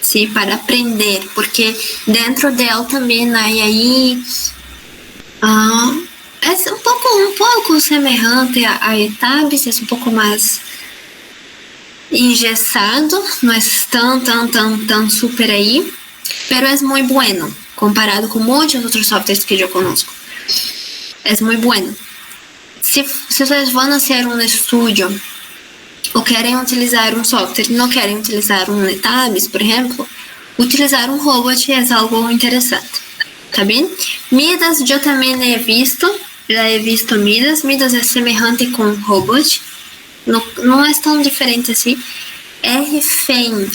sim, para aprender, porque dentro dela também há aí é um pouco semelhante a ETABS, é um pouco mais engessado, não é tão super aí, pero es muy bueno comparado con muchos otros softwares que yo conozco. Es muy bueno. Si ustedes van a hacer un estudio o querem utilizar um software, não querem utilizar um ETABS, por exemplo, utilizar um Robot é algo interessante, tá bem? Midas eu também já he visto Midas. Midas é semelhante com Robot, não é tão diferente assim. RFEM,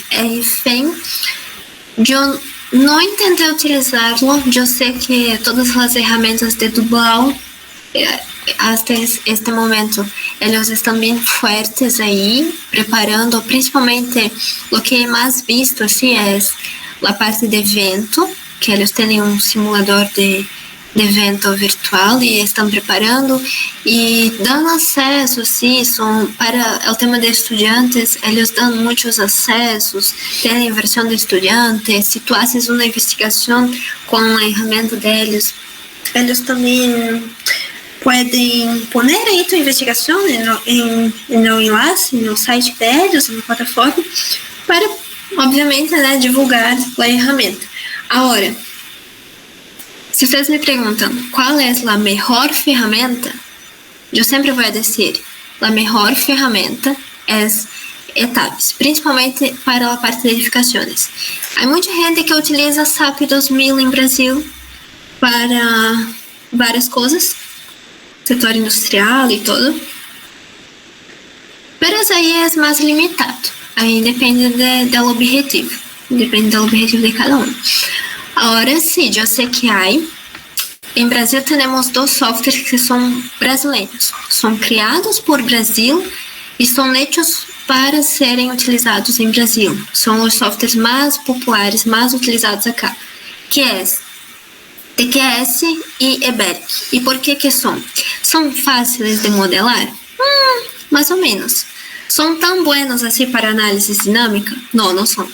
eu não tentei utilizá-lo. Eu sei que todas as ferramentas de Dubai, até este momento, eles estão bem fortes aí, preparando, principalmente o que é mais visto assim é a parte de evento, que eles têm um simulador de evento virtual e estão preparando e dando acesso, sim, para o tema de estudantes, eles dão muitos acessos, tem a versão de estudante, se tu haces uma investigação com a ferramenta deles, eles também podem pôr aí tua investigação no enlace, no site deles, na plataforma, para, obviamente, né, divulgar a ferramenta. Agora, se vocês me perguntam qual é a melhor ferramenta, eu sempre vou dizer, a melhor ferramenta é ETABS, principalmente para a parte de edificações. Há muita gente que utiliza SAP 2000 em Brasil para várias coisas, setor industrial e tudo, mas aí é mais limitado, aí depende do objetivo de cada um. Agora sim, eu sei que há. Em Brasil temos 2 softwares que são brasileiros. São criados por Brasil e são hechos para serem utilizados em Brasil. São os softwares mais populares, mais utilizados acá, que é TQS e EBERIC. E por que são? São fáceis de modelar? Mais ou menos. São tão buenos assim para análise dinâmica? Não são.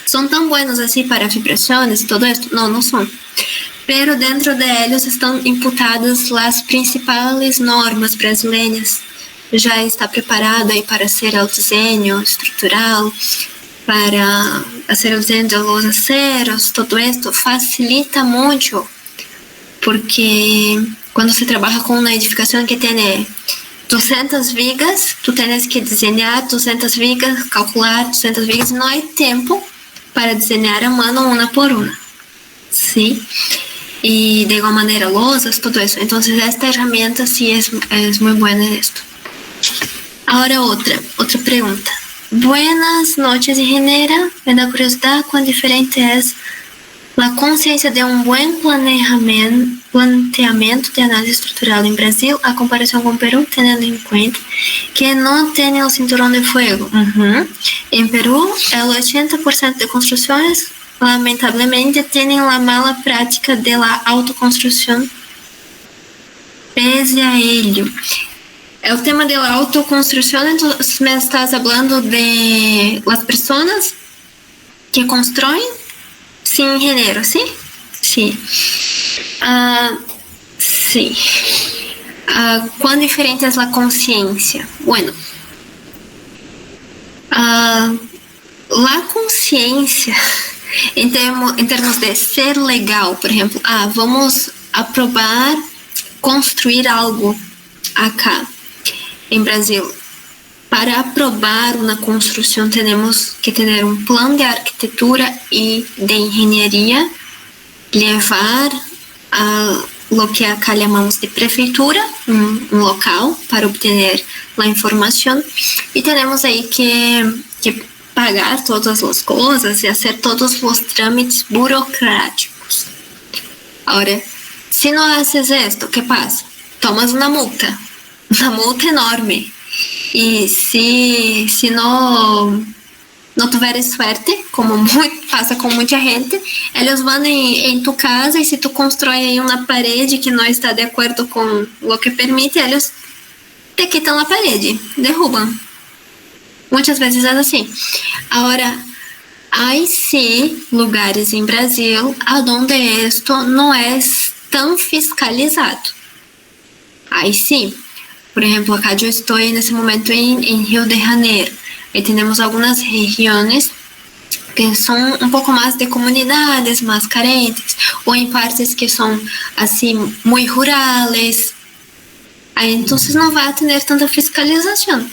São tão buenos assim para vibrações e todo isso? Não são. Pero dentro deles estão imputadas as principais normas brasileiras. Já está preparado aí para ser o desenho estrutural, para fazer o desenho de los aceros, todo isso facilita muito, porque quando se trabalha com uma edificação que tem 200 vigas, tu tens que desenhar 200 vigas, calcular 200 vigas, não há tempo para desenhar a mano uma por uma, sim? E de igual maneira losas, todo isso. Então esta ferramenta sim é muito boa nisto. Agora outra pergunta. Buenas noches, ingeniera. Me da curiosidade quão diferente é a consciência de um bom planteamento de análise estrutural em Brasil, a comparação com Peru, tendo em conta que não tem o cinturão de fogo. Em Peru, o 80% de construções, lamentavelmente, têm a mala prática de la autoconstrução pese a ello. O tema de la autoconstrução, então, me estás falando de las personas que constroem sin ingeniero, ¿sí? Sí. Sí. ¿Cuán diferente es la conciencia? Bueno, la conciencia, en termos de ser legal, por ejemplo, vamos aprobar construir algo acá, em Brasil. Para aprobar uma construção, temos que ter um plano de arquitetura e de engenharia, levar a lo que acá chamamos de prefeitura, um local para obter a informação, e temos aí que pagar todas as coisas e fazer todos os trâmites burocráticos. Agora, se não haces esto, ¿qué pasa? Tomas uma multa enorme. E se não tiveres suerte, como passa com muita gente, eles vão em tu casa e se tu constrói uma parede que não está de acordo com o que permite, eles te quitam a parede, derrubam. Muitas vezes é assim. Agora, há sim lugares em Brasil onde isto não é tão fiscalizado. Aí sim. Por exemplo, acá eu estou nesse momento em Rio de Janeiro. E temos algumas regiões que são um pouco mais de comunidades mais carentes, ou em partes que são assim muito rurais. Aí então não vai ter tanta fiscalização.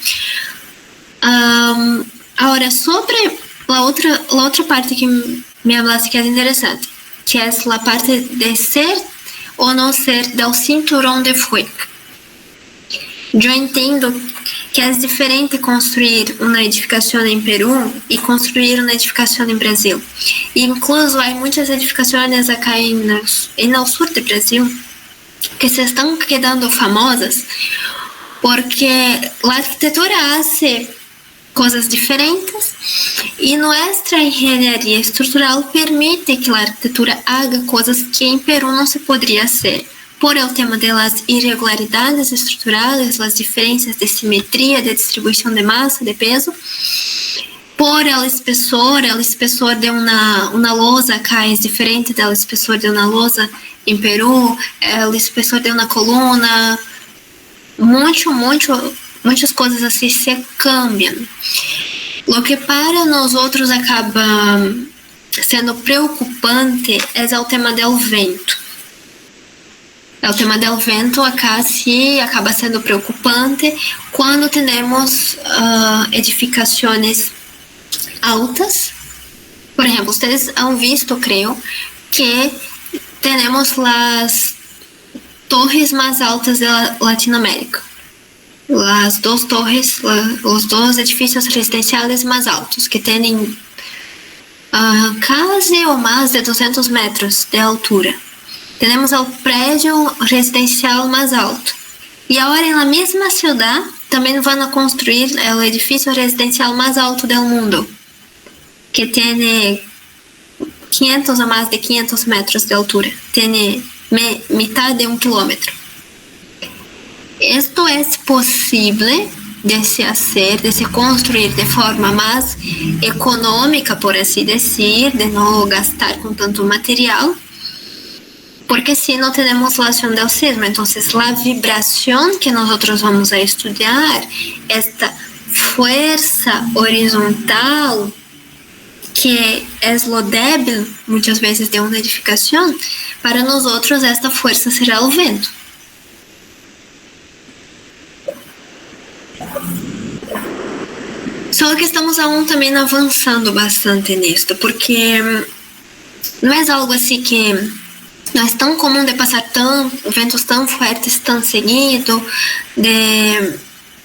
Agora, sobre a outra parte que me falaste que é interessante, que é a parte de ser ou não ser do cinturão de fogo. Eu entendo que é diferente construir uma edificação em Peru e construir uma edificação em Brasil. E, incluso, há muitas edificações acá no sul do Brasil que se estão quedando famosas porque a arquitetura faz coisas diferentes e nossa engenharia estrutural permite que a arquitetura haga coisas que em Peru não se poderia fazer. Por el tema de las irregularidades estruturales, las diferencias de simetría, de distribución de masa, de peso, por el espessor de una losa acá es diferente del espessor de una losa en Perú, el espessor de una columna, muitas coisas assim se cambiam. Lo que para nosotros acaba sendo preocupante é o tema del vento. O tema do vento acá sim acaba sendo preocupante quando temos edificações altas. Por exemplo, vocês han visto, creio, que temos as torres mais altas da Latinoamérica. As duas torres, os dois edifícios residenciais mais altos, que têm quase ou mais de 200 metros de altura. Temos o prédio residencial mais alto. E agora, na mesma cidade, também vão construir o edifício residencial mais alto do mundo, que tem 500 a mais de 500 metros de altura. Tem metade de 1 quilômetro. Isto é possível de se fazer, de se construir de forma mais econômica, por assim dizer, de não gastar com tanto material, porque si no tenemos la acción del sismo. Entonces la vibración que nosotros vamos a estudiar, esta fuerza horizontal que es lo débil muchas veces de una edificación, para nosotros esta fuerza será el vento. Só que estamos aún também avançando bastante nisto, porque não é algo assim que não é tão comum de passar ventos tão fortes tão seguido, de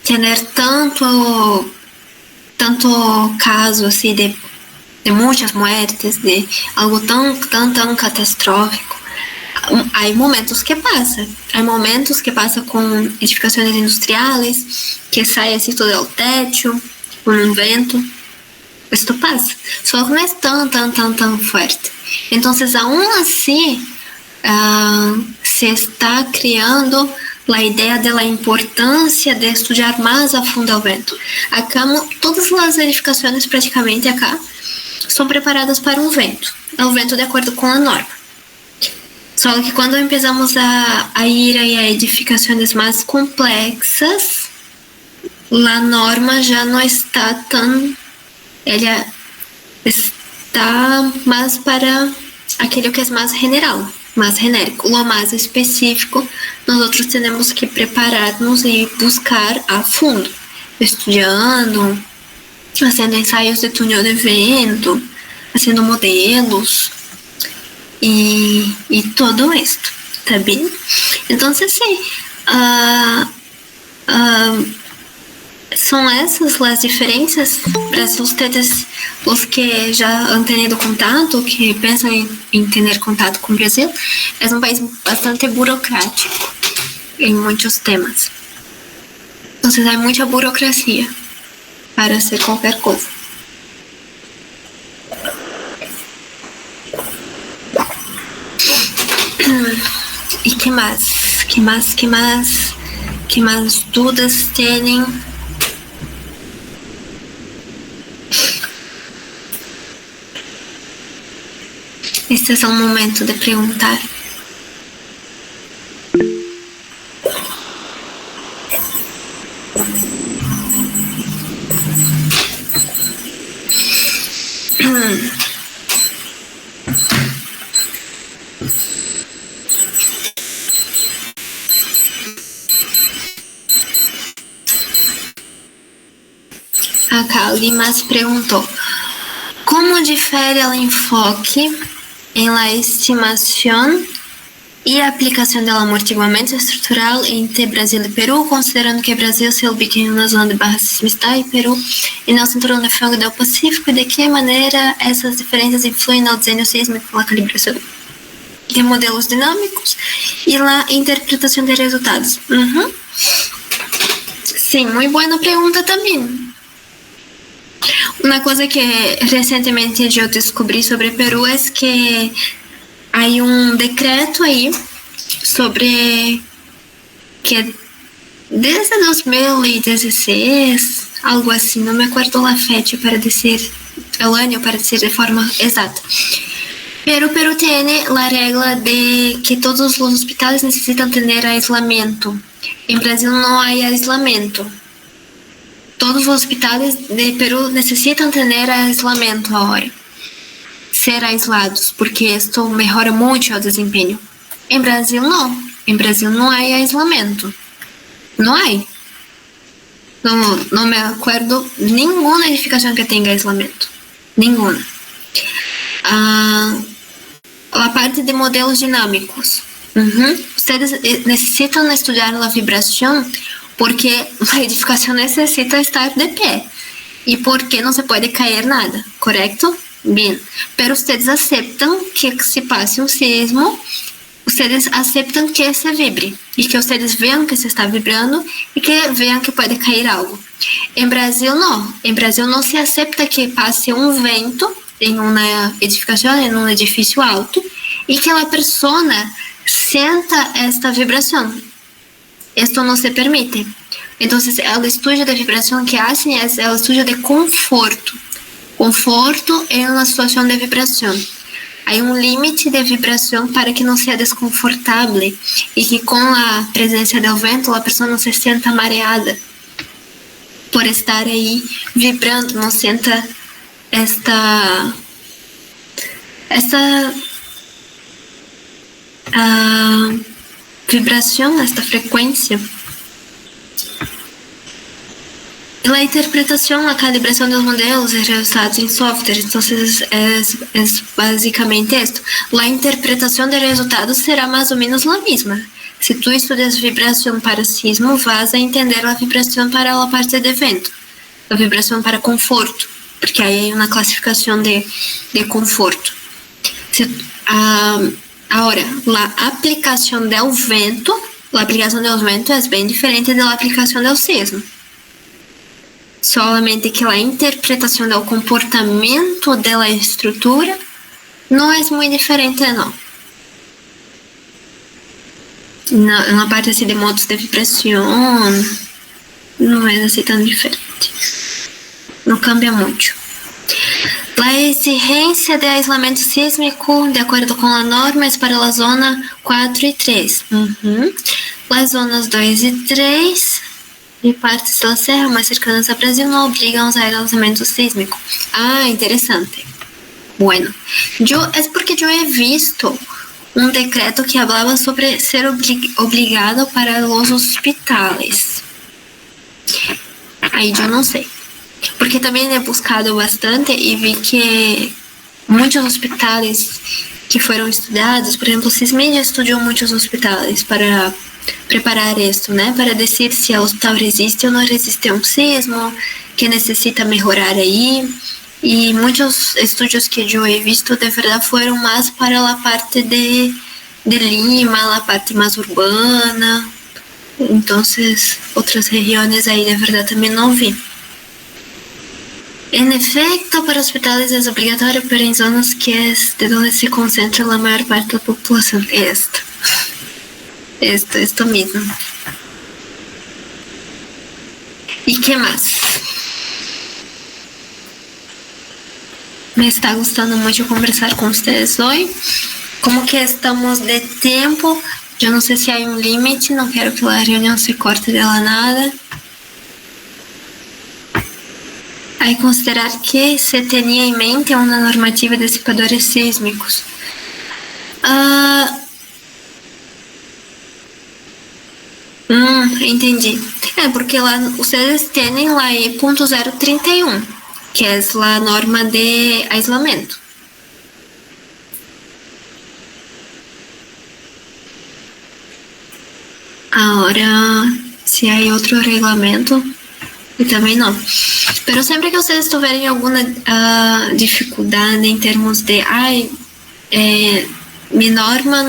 ter tanto caso assim de de muitas muertes, de algo tão catastrófico. Há momentos que passa com edificações industriais, que sai assim todo el techo, com um vento. Esto pasa, solo que no es tan fuerte. Entonces, aún así, se está criando la idea de la importancia de estudiar más a fondo el vento. Acá, todas las edificaciones praticamente acá estão preparadas para um vento. É um vento de acordo com a norma. Só que quando empezamos a ir a edificações mais complexas, a norma já não está tão... Ela está mais para aquilo que é mais general, mais genérico. O mais específico, nós temos que preparar-nos e buscar a fundo, estudando, fazendo ensaios de túnel de vento, fazendo modelos e todo isto, tá bem? Então, sim, são essas as diferenças para vocês, os que já han tenido contato, que pensam em ter contato com o Brasil. É um país bastante burocrático em muitos temas. Então, há muita burocracia para hacer qualquer coisa. E que mais dúvidas têm? Este é o momento de perguntar. A Caldi mais perguntou: como difere o enfoque em la estimación y aplicación del amortiguamiento estructural entre Brasil y Perú, considerando que Brasil se ubica en una zona de baja sismicidad y Perú en el cinturón de fuego del Pacífico, y de qué manera esas diferencias influyen en el diseño sísmico, la calibración de modelos dinámicos y la interpretación de resultados? Sim, muito boa pergunta também. Uma coisa que recentemente eu descobri sobre Peru é que há um decreto aí sobre que desde 2016, algo assim, não me acuerdo a fecha para dizer o ano, para dizer de forma exata. Pero Peru tem a regra de que todos os hospitais necessitam ter aislamiento. Em Brasil não há aislamiento. Todos os hospitais de Peru necessitam ter aislamiento agora, ser aislados, porque isso melhora muito o desempenho. Em Brasil não. Em Brasil não há aislamiento. Não há. Não me acuerdo nenhuma edificação que tenha aislamiento. Nenhuma. A parte de modelos dinâmicos. Vocês necessitam estudar a vibração porque a edificação necessita estar de pé e porque não se pode cair nada, correto? Bem, pero vocês aceitam que se passe um sismo, vocês aceitam que se vibre e que vocês vejam que se está vibrando e que vejam que pode cair algo. Em Brasil não. Em Brasil não se aceita que passe um vento em uma edificação, em um edifício alto e que a pessoa sienta esta vibração. Esto no se permite. Entonces, el estudio de vibración que hacen es el estudio de conforto. Conforto en una situación de vibración. Hay un límite de vibración para que no sea desconfortable y que con la presencia del vento la persona no se sienta mareada por estar ahí vibrando, no sienta esta vibração, esta frequência. A interpretação, a calibração dos modelos e resultados em software. Então, é basicamente isto. A interpretação de resultados será mais ou menos a mesma. Se tu estudas vibração para sismo, vas a entender a vibração para a parte de vento, a vibração para conforto porque aí hay una clasificación de conforto. Ahora, la aplicación del vento es bem diferente de la aplicación del sismo. Solamente que la interpretación del comportamiento de la estructura no es muy diferente, no. En la parte así de modos de vibración, no es así tan diferente. No cambia mucho. La exigencia de aislamiento sísmico, de acuerdo con la norma, es para la zona 4 y 3. Las zonas 2 y 3 y partes de la serra más cercanas a Brasil no obligan a usar aislamiento sísmico. Ah, interesante. Bueno, es porque yo he visto un decreto que hablaba sobre ser obligado para los hospitales. Aí eu não sei. Porque também he buscado bastante e vi que muitos hospitales que foram estudados, por exemplo, Sismedia estudiou muitos hospitales para preparar esto, né? Para dizer se o hospital resiste ou não resiste a um sismo, que necessita melhorar aí. E muitos estudos que eu he visto de verdade foram mais para a parte de Lima, a parte mais urbana. Então, outras regiões aí de verdade também não vi. En efecto, para hospitales es obligatorio, pero en zonas que es de donde se concentra la mayor parte de la población. Esto mismo. ¿Y qué más? Me está gustando mucho conversar con ustedes hoy. Como que estamos de tiempo, yo no sé si hay un límite, no quiero que la reunión se corte de la nada. Hay que considerar que se tenía en mente una normativa de disipadores sísmicos. Entendi. Porque lá ustedes tienen la E.031, que es la norma de aislamiento. Ahora, si hay otro reglamento, e também não. Pero sempre que vocês tiverem alguma dificuldade em termos de minha norma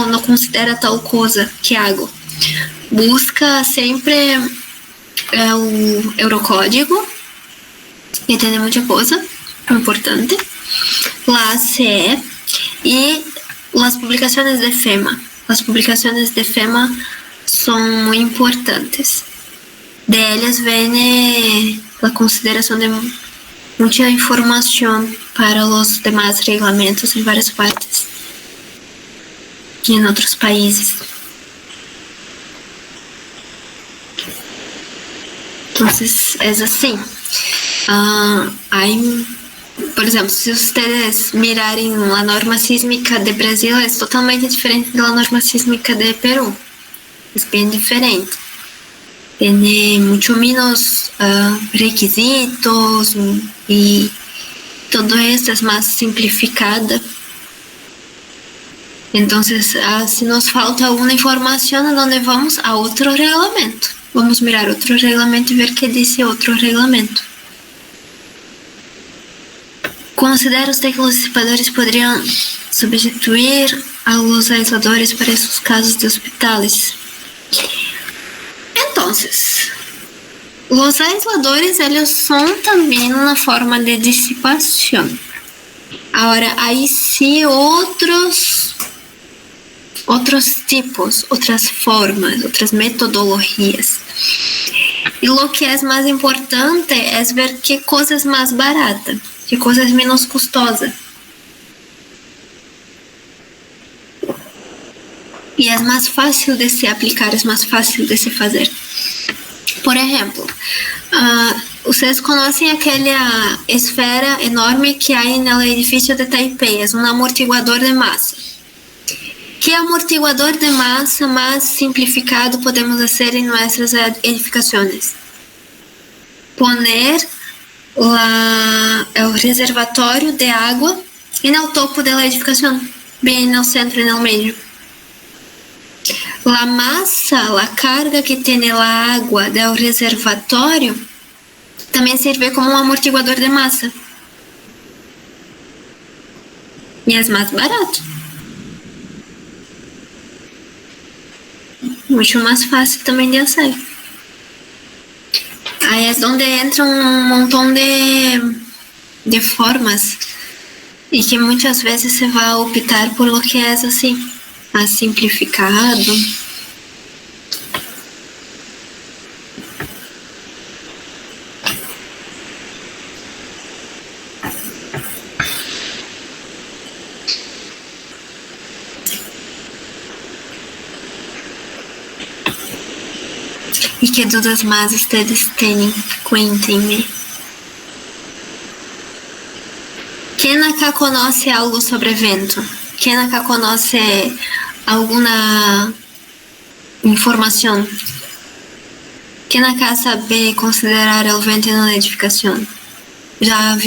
não considera tal coisa que hago, busca sempre o Eurocódigo, entende muita coisa importante, a ACE e as publicações de FEMA. As publicações de FEMA são muito importantes. De ellas viene la consideración de mucha información para los demás reglamentos en varias partes y en otros países. Entonces es así. Por ejemplo, si ustedes miraren la norma sísmica de Brasil, es totalmente diferente de la norma sísmica de Perú. Es bien diferente. Tiene mucho menos requisitos y todo esto es más simplificada. Entonces, si nos falta alguna información, ¿a dónde vamos? A otro reglamento. Vamos a mirar otro reglamento y ver qué dice otro reglamento. ¿Considera usted que los disipadores podrían sustituir a los aisladores para esos casos de hospitales? Entonces, los aisladores ellos son también una forma de disipación. Ahora, hay sí otros tipos, otras formas, otras metodologías. Y lo que es más importante es ver qué cosa es más barata, qué cosa es menos costosa. E é mais fácil de se aplicar, é mais fácil de se fazer. Por exemplo, vocês conhecem aquela esfera enorme que há no edifício de Taipei, é um amortiguador de massa. Que amortiguador de massa mais simplificado podemos fazer em nossas edificações? Poner o reservatório de água no topo da edificação, bem no centro e no meio. La massa, la carga que tem a água do reservatório Também serve como um amortiguador de massa. E é mais barato. Muito mais fácil também de hacer. Aí é onde entra um montão de formas e que muitas vezes se vai optar por lo que é assim, mais simplificado. E que dúvidas mais vocês têm? Cuéntem-me. Quem acá conhece algo sobre evento? Quem acá conhece alguma informação? Quem acá sabe considerar o evento na edificação? Já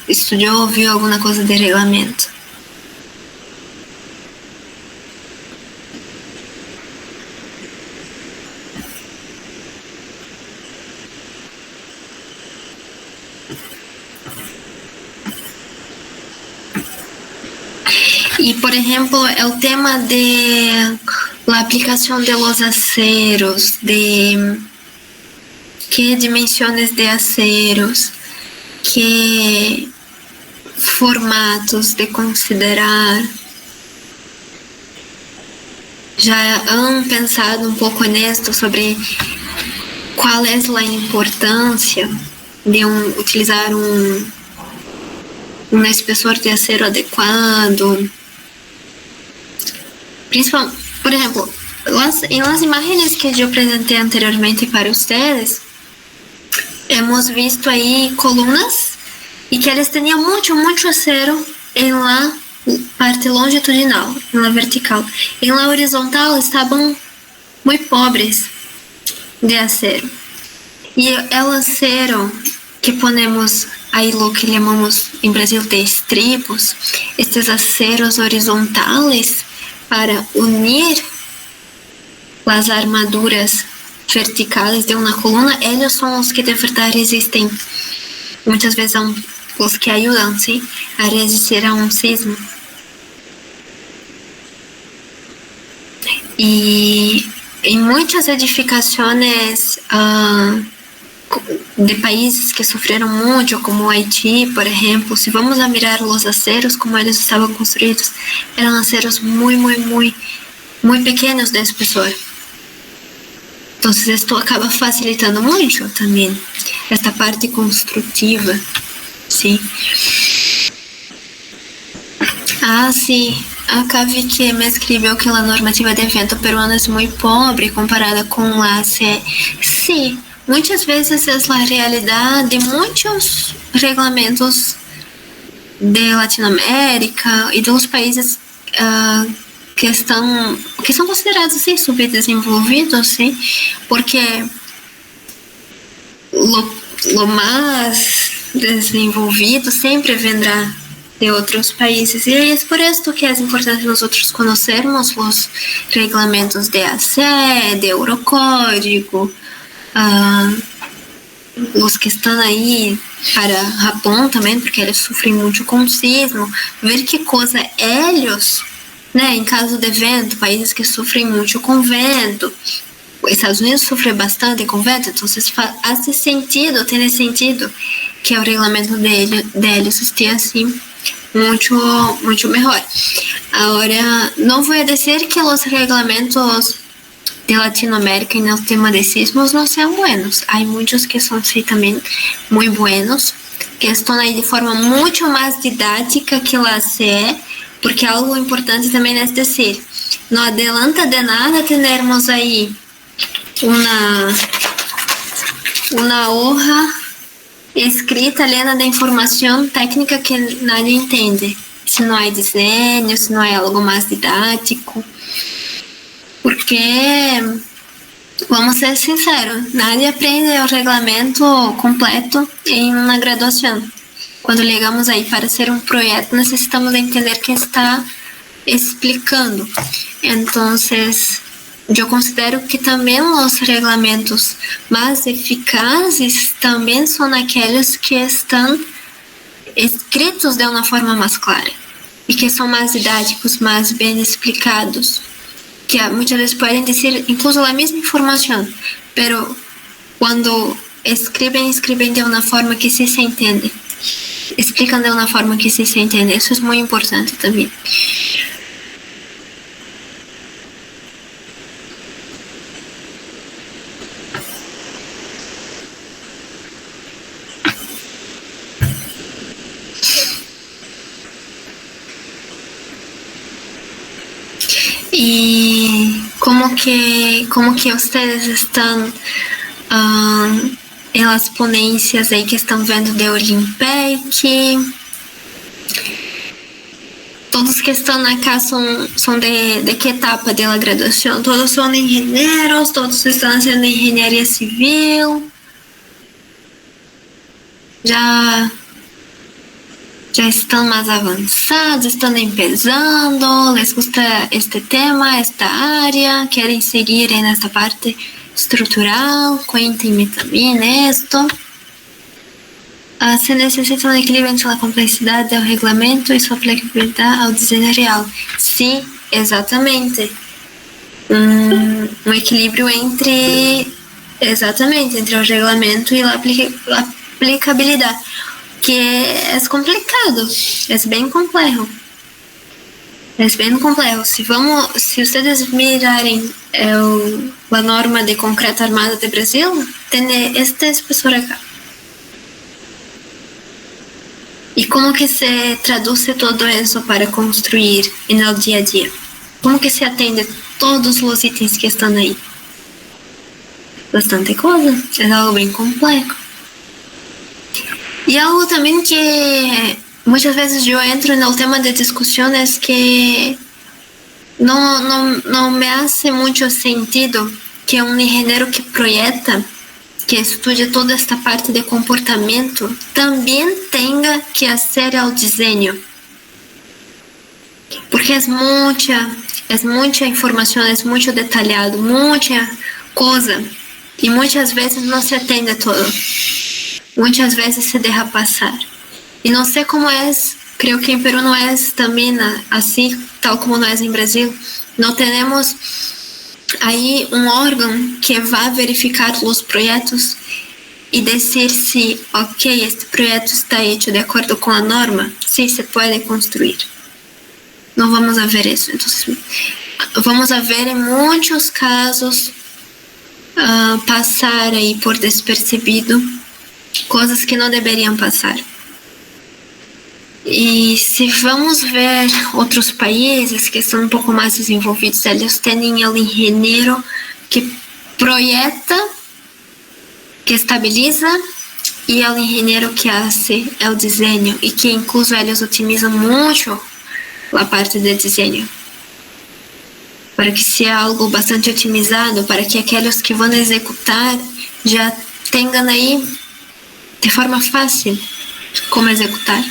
estudou ou viu alguma coisa de regulamento? Y por ejemplo, el tema de la aplicación de los aceros, de qué dimensiones de aceros, qué formatos de considerar. ¿Ya han pensado un poco en esto sobre cuál es la importancia de utilizar un espesor de acero adecuado? Por ejemplo, en las imágenes que yo presenté anteriormente para ustedes, hemos visto ahí columnas y que ellas tenían mucho acero en la parte longitudinal, en la vertical. En la horizontal estaban muy pobres de acero. Y el acero que ponemos aí lo que chamamos em Brasil de estribos, estes aceros horizontales para unir as armaduras verticais de uma coluna, eles são os que de verdade resistem. Muitas vezes são os que ajudam, ¿sí?, a resistir a um sismo. E em muitas edificações de países que sofreram muito, como Haití, por exemplo, se vamos a mirar os aceros como eles estavam construídos, eram aceros muito pequenos de espessor. Então, isto acaba facilitando muito também esta parte construtiva, sim. Sim. Acá vi que me escreveu que a normativa de evento peruana é muito pobre comparada com a CE. Sim. Muitas vezes é a realidade de muitos regulamentos de Latinoamérica e dos países que são considerados assim, subdesenvolvidos, sim, porque o mais desenvolvido sempre vendrá de outros países, e é por isso que é importante nós conhecermos os regulamentos de ACE, de Eurocódigo, os que estão aí para Japão também, porque eles sofrem muito com sismo, ver que coisa eles, né, em caso de vento, países que sofrem muito com vento, os Estados Unidos sofrem bastante com vento, então faz sentido, tem sentido que o regulamento deles esteja assim muito melhor. Agora, não vou dizer que os regulamentos de Latinoamérica en el tema de sismos no sean buenos. Hay muchos que son sí también muy buenos, que están ahí de forma mucho más didáctica que la CE, porque algo importante también es decir, no adelanta de nada tenermos ahí una hoja escrita llena de información técnica que nadie entiende, si no hay diseño, si no hay algo más didáctico. Porque, vamos ser sinceros, nadie aprende o regulamento completo em uma graduação. Quando chegamos aí para ser um projeto, necessitamos entender quem está explicando. Então, eu considero que também os regulamentos mais eficazes também são aqueles que estão escritos de uma forma mais clara e que são mais didáticos, mais bem explicados, que muitas vezes podem dizer incluso a mesma informação, pero quando escrevem de uma forma que se entende, explicam de uma forma que se entende. Isso é muito importante também. E como que vocês estão em las ponências aí que estão vendo de Olimpec? Todos que estão acá são de que etapa da graduação? Todos são engenheiros? Todos estão fazendo engenharia civil? Já estão mais avançados, estão começando, les gusta este tema, esta área, querem seguir nesta parte estrutural? Cuéntenme também esto. Se necessita um equilíbrio entre a complexidade do regulamento e sua aplicabilidade ao desenho real. Sim, exatamente. Um equilíbrio entre o regulamento e a aplicabilidade, que é complicado, é bem complexo. Se vocês mirarem a norma de concreto armado de Brasil, tem este espessor acá. E como que se traduz todo isso para construir no dia a dia? Como que se atende todos os itens que estão aí? Bastante coisa, é algo bem complexo. E algo também que muitas vezes eu entro no tema de discussões que não me hace muito sentido que um engenheiro que projeta, que estude toda esta parte de comportamento, também tenha que fazer o desenho. Porque é muita informação, é muito detalhado, muita coisa. E muitas vezes não se atende todo. Muitas vezes se deixa passar. E não sei como é, creio que em Peru não é também assim, tal como não é em Brasil. Não temos aí um órgão que vai verificar os projetos e dizer se, ok, este projeto está hecho de acordo com a norma, se pode construir. Não vamos ver isso. Então, vamos ver em muitos casos passar aí por despercebido coisas que não deveriam passar. E se vamos ver outros países que são um pouco mais desenvolvidos, eles têm o engenheiro que projeta, que estabiliza, e o engenheiro que faz o desenho, e que incluso eles otimizam muito a parte de desenho, para que seja algo bastante otimizado, para que aqueles que vão executar já tenham aí de forma fácil como executar.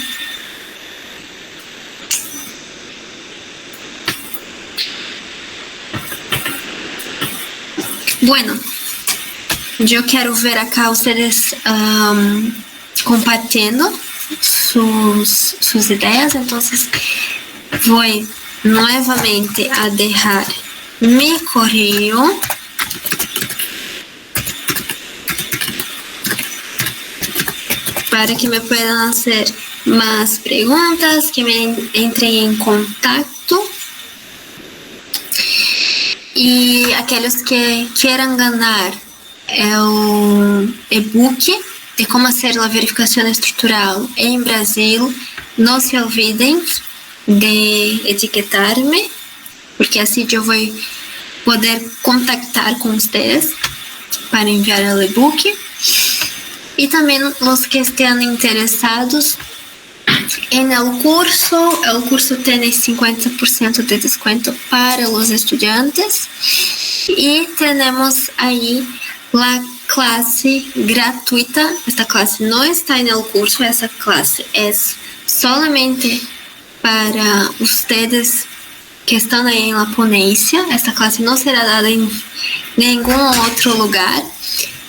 Bueno, eu quero ver acá vocês compartilhando suas ideias, então vou novamente a deixar mi correio para que me puedan hacer más preguntas, que me entrem em contato. E aqueles que queiram ganhar o e-book de como fazer a verificação estrutural em Brasil, não se olvidem de etiquetar-me, porque assim eu vou poder contactar com vocês para enviar o e-book. E também os que estejam interessados o curso tem 50% de desconto para os estudantes e temos aí a classe gratuita. Esta classe não está no curso, essa classe é solamente para vocês que están ahí en la ponencia. Esta clase no será dada en ningún otro lugar.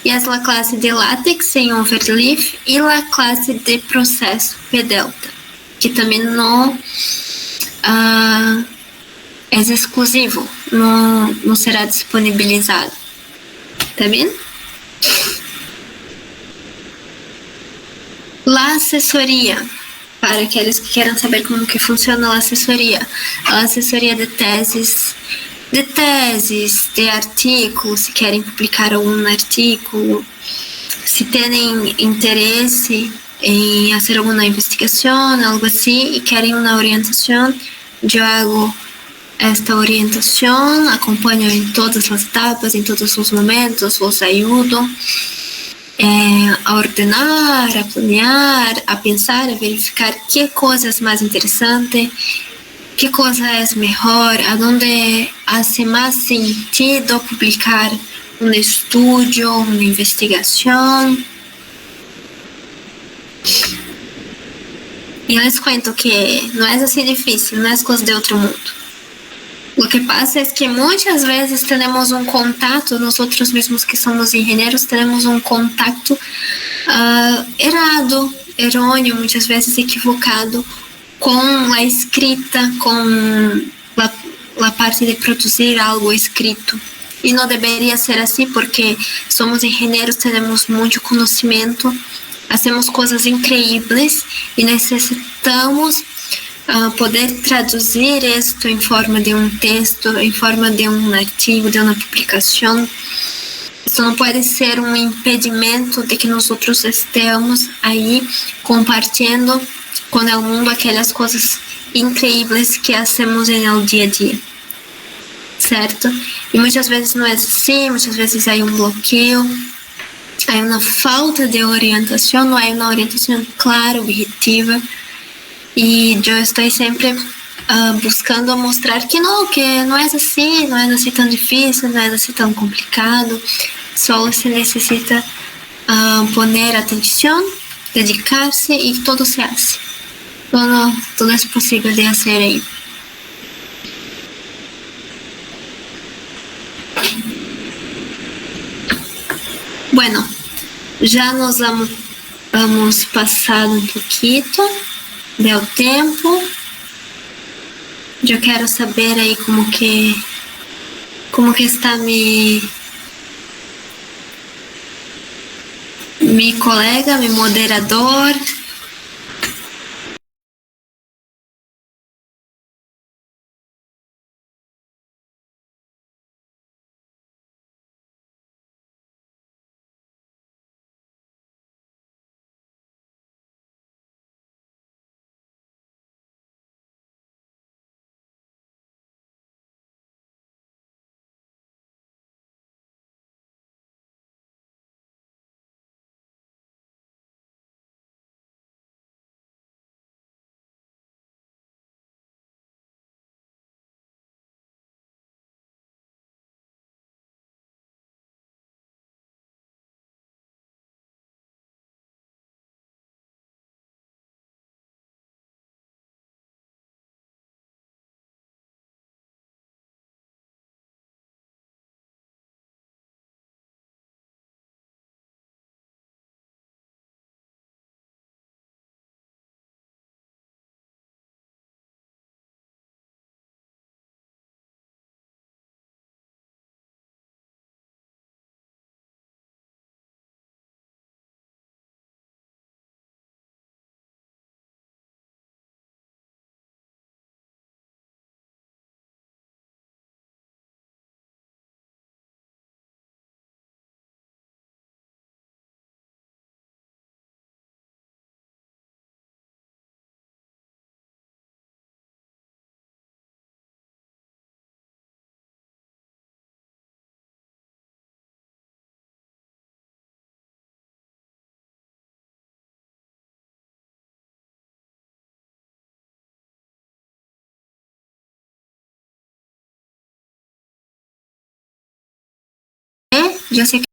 E é a classe de látex em overleaf e a classe de processo P-Delta, que também não é exclusivo, não será disponibilizado. Tá bem? A assessoria, para aqueles que queiram saber como que funciona a assessoria de teses, de artigos, se querem publicar algum artigo, se têm interesse em fazer alguma investigação, algo assim, e querem uma orientação, eu hago esta orientação, acompanho em todas as etapas, em todos os momentos, os ajudo a ordenar, a planear, a pensar, a verificar que coisa é mais interessante, que coisa é melhor, aonde faz mais sentido publicar um estudo, uma investigação. E eu les cuento que não é assim difícil, não é coisa de outro mundo. O que passa é que muitas vezes temos um contato, nós mesmos que somos engenheiros, temos um contato errado, errôneo, muitas vezes equivocado com a escrita, com a parte de produzir algo escrito. E não deveria ser assim, porque somos engenheiros, temos muito conhecimento, fazemos coisas incríveis e necessitamos poder traduzir isto em forma de um texto, em forma de um artigo, de uma publicação. Isso não pode ser um impedimento de que nós estejamos aí compartilhando com o mundo aquelas coisas incríveis que fazemos no dia a dia, certo? E muitas vezes não é assim, muitas vezes há um bloqueio, há uma falta de orientação, não há uma orientação clara, objetiva. E eu estou sempre buscando mostrar que não é assim tão difícil, não é assim tão complicado. Só se necessita poner atenção, dedicar-se e todo se hace. Todo é possível de fazer aí. Bueno, já nos vamos passar um pouquinho do tempo. Eu quero saber aí como que está mi colega, mi moderador. Eu sei que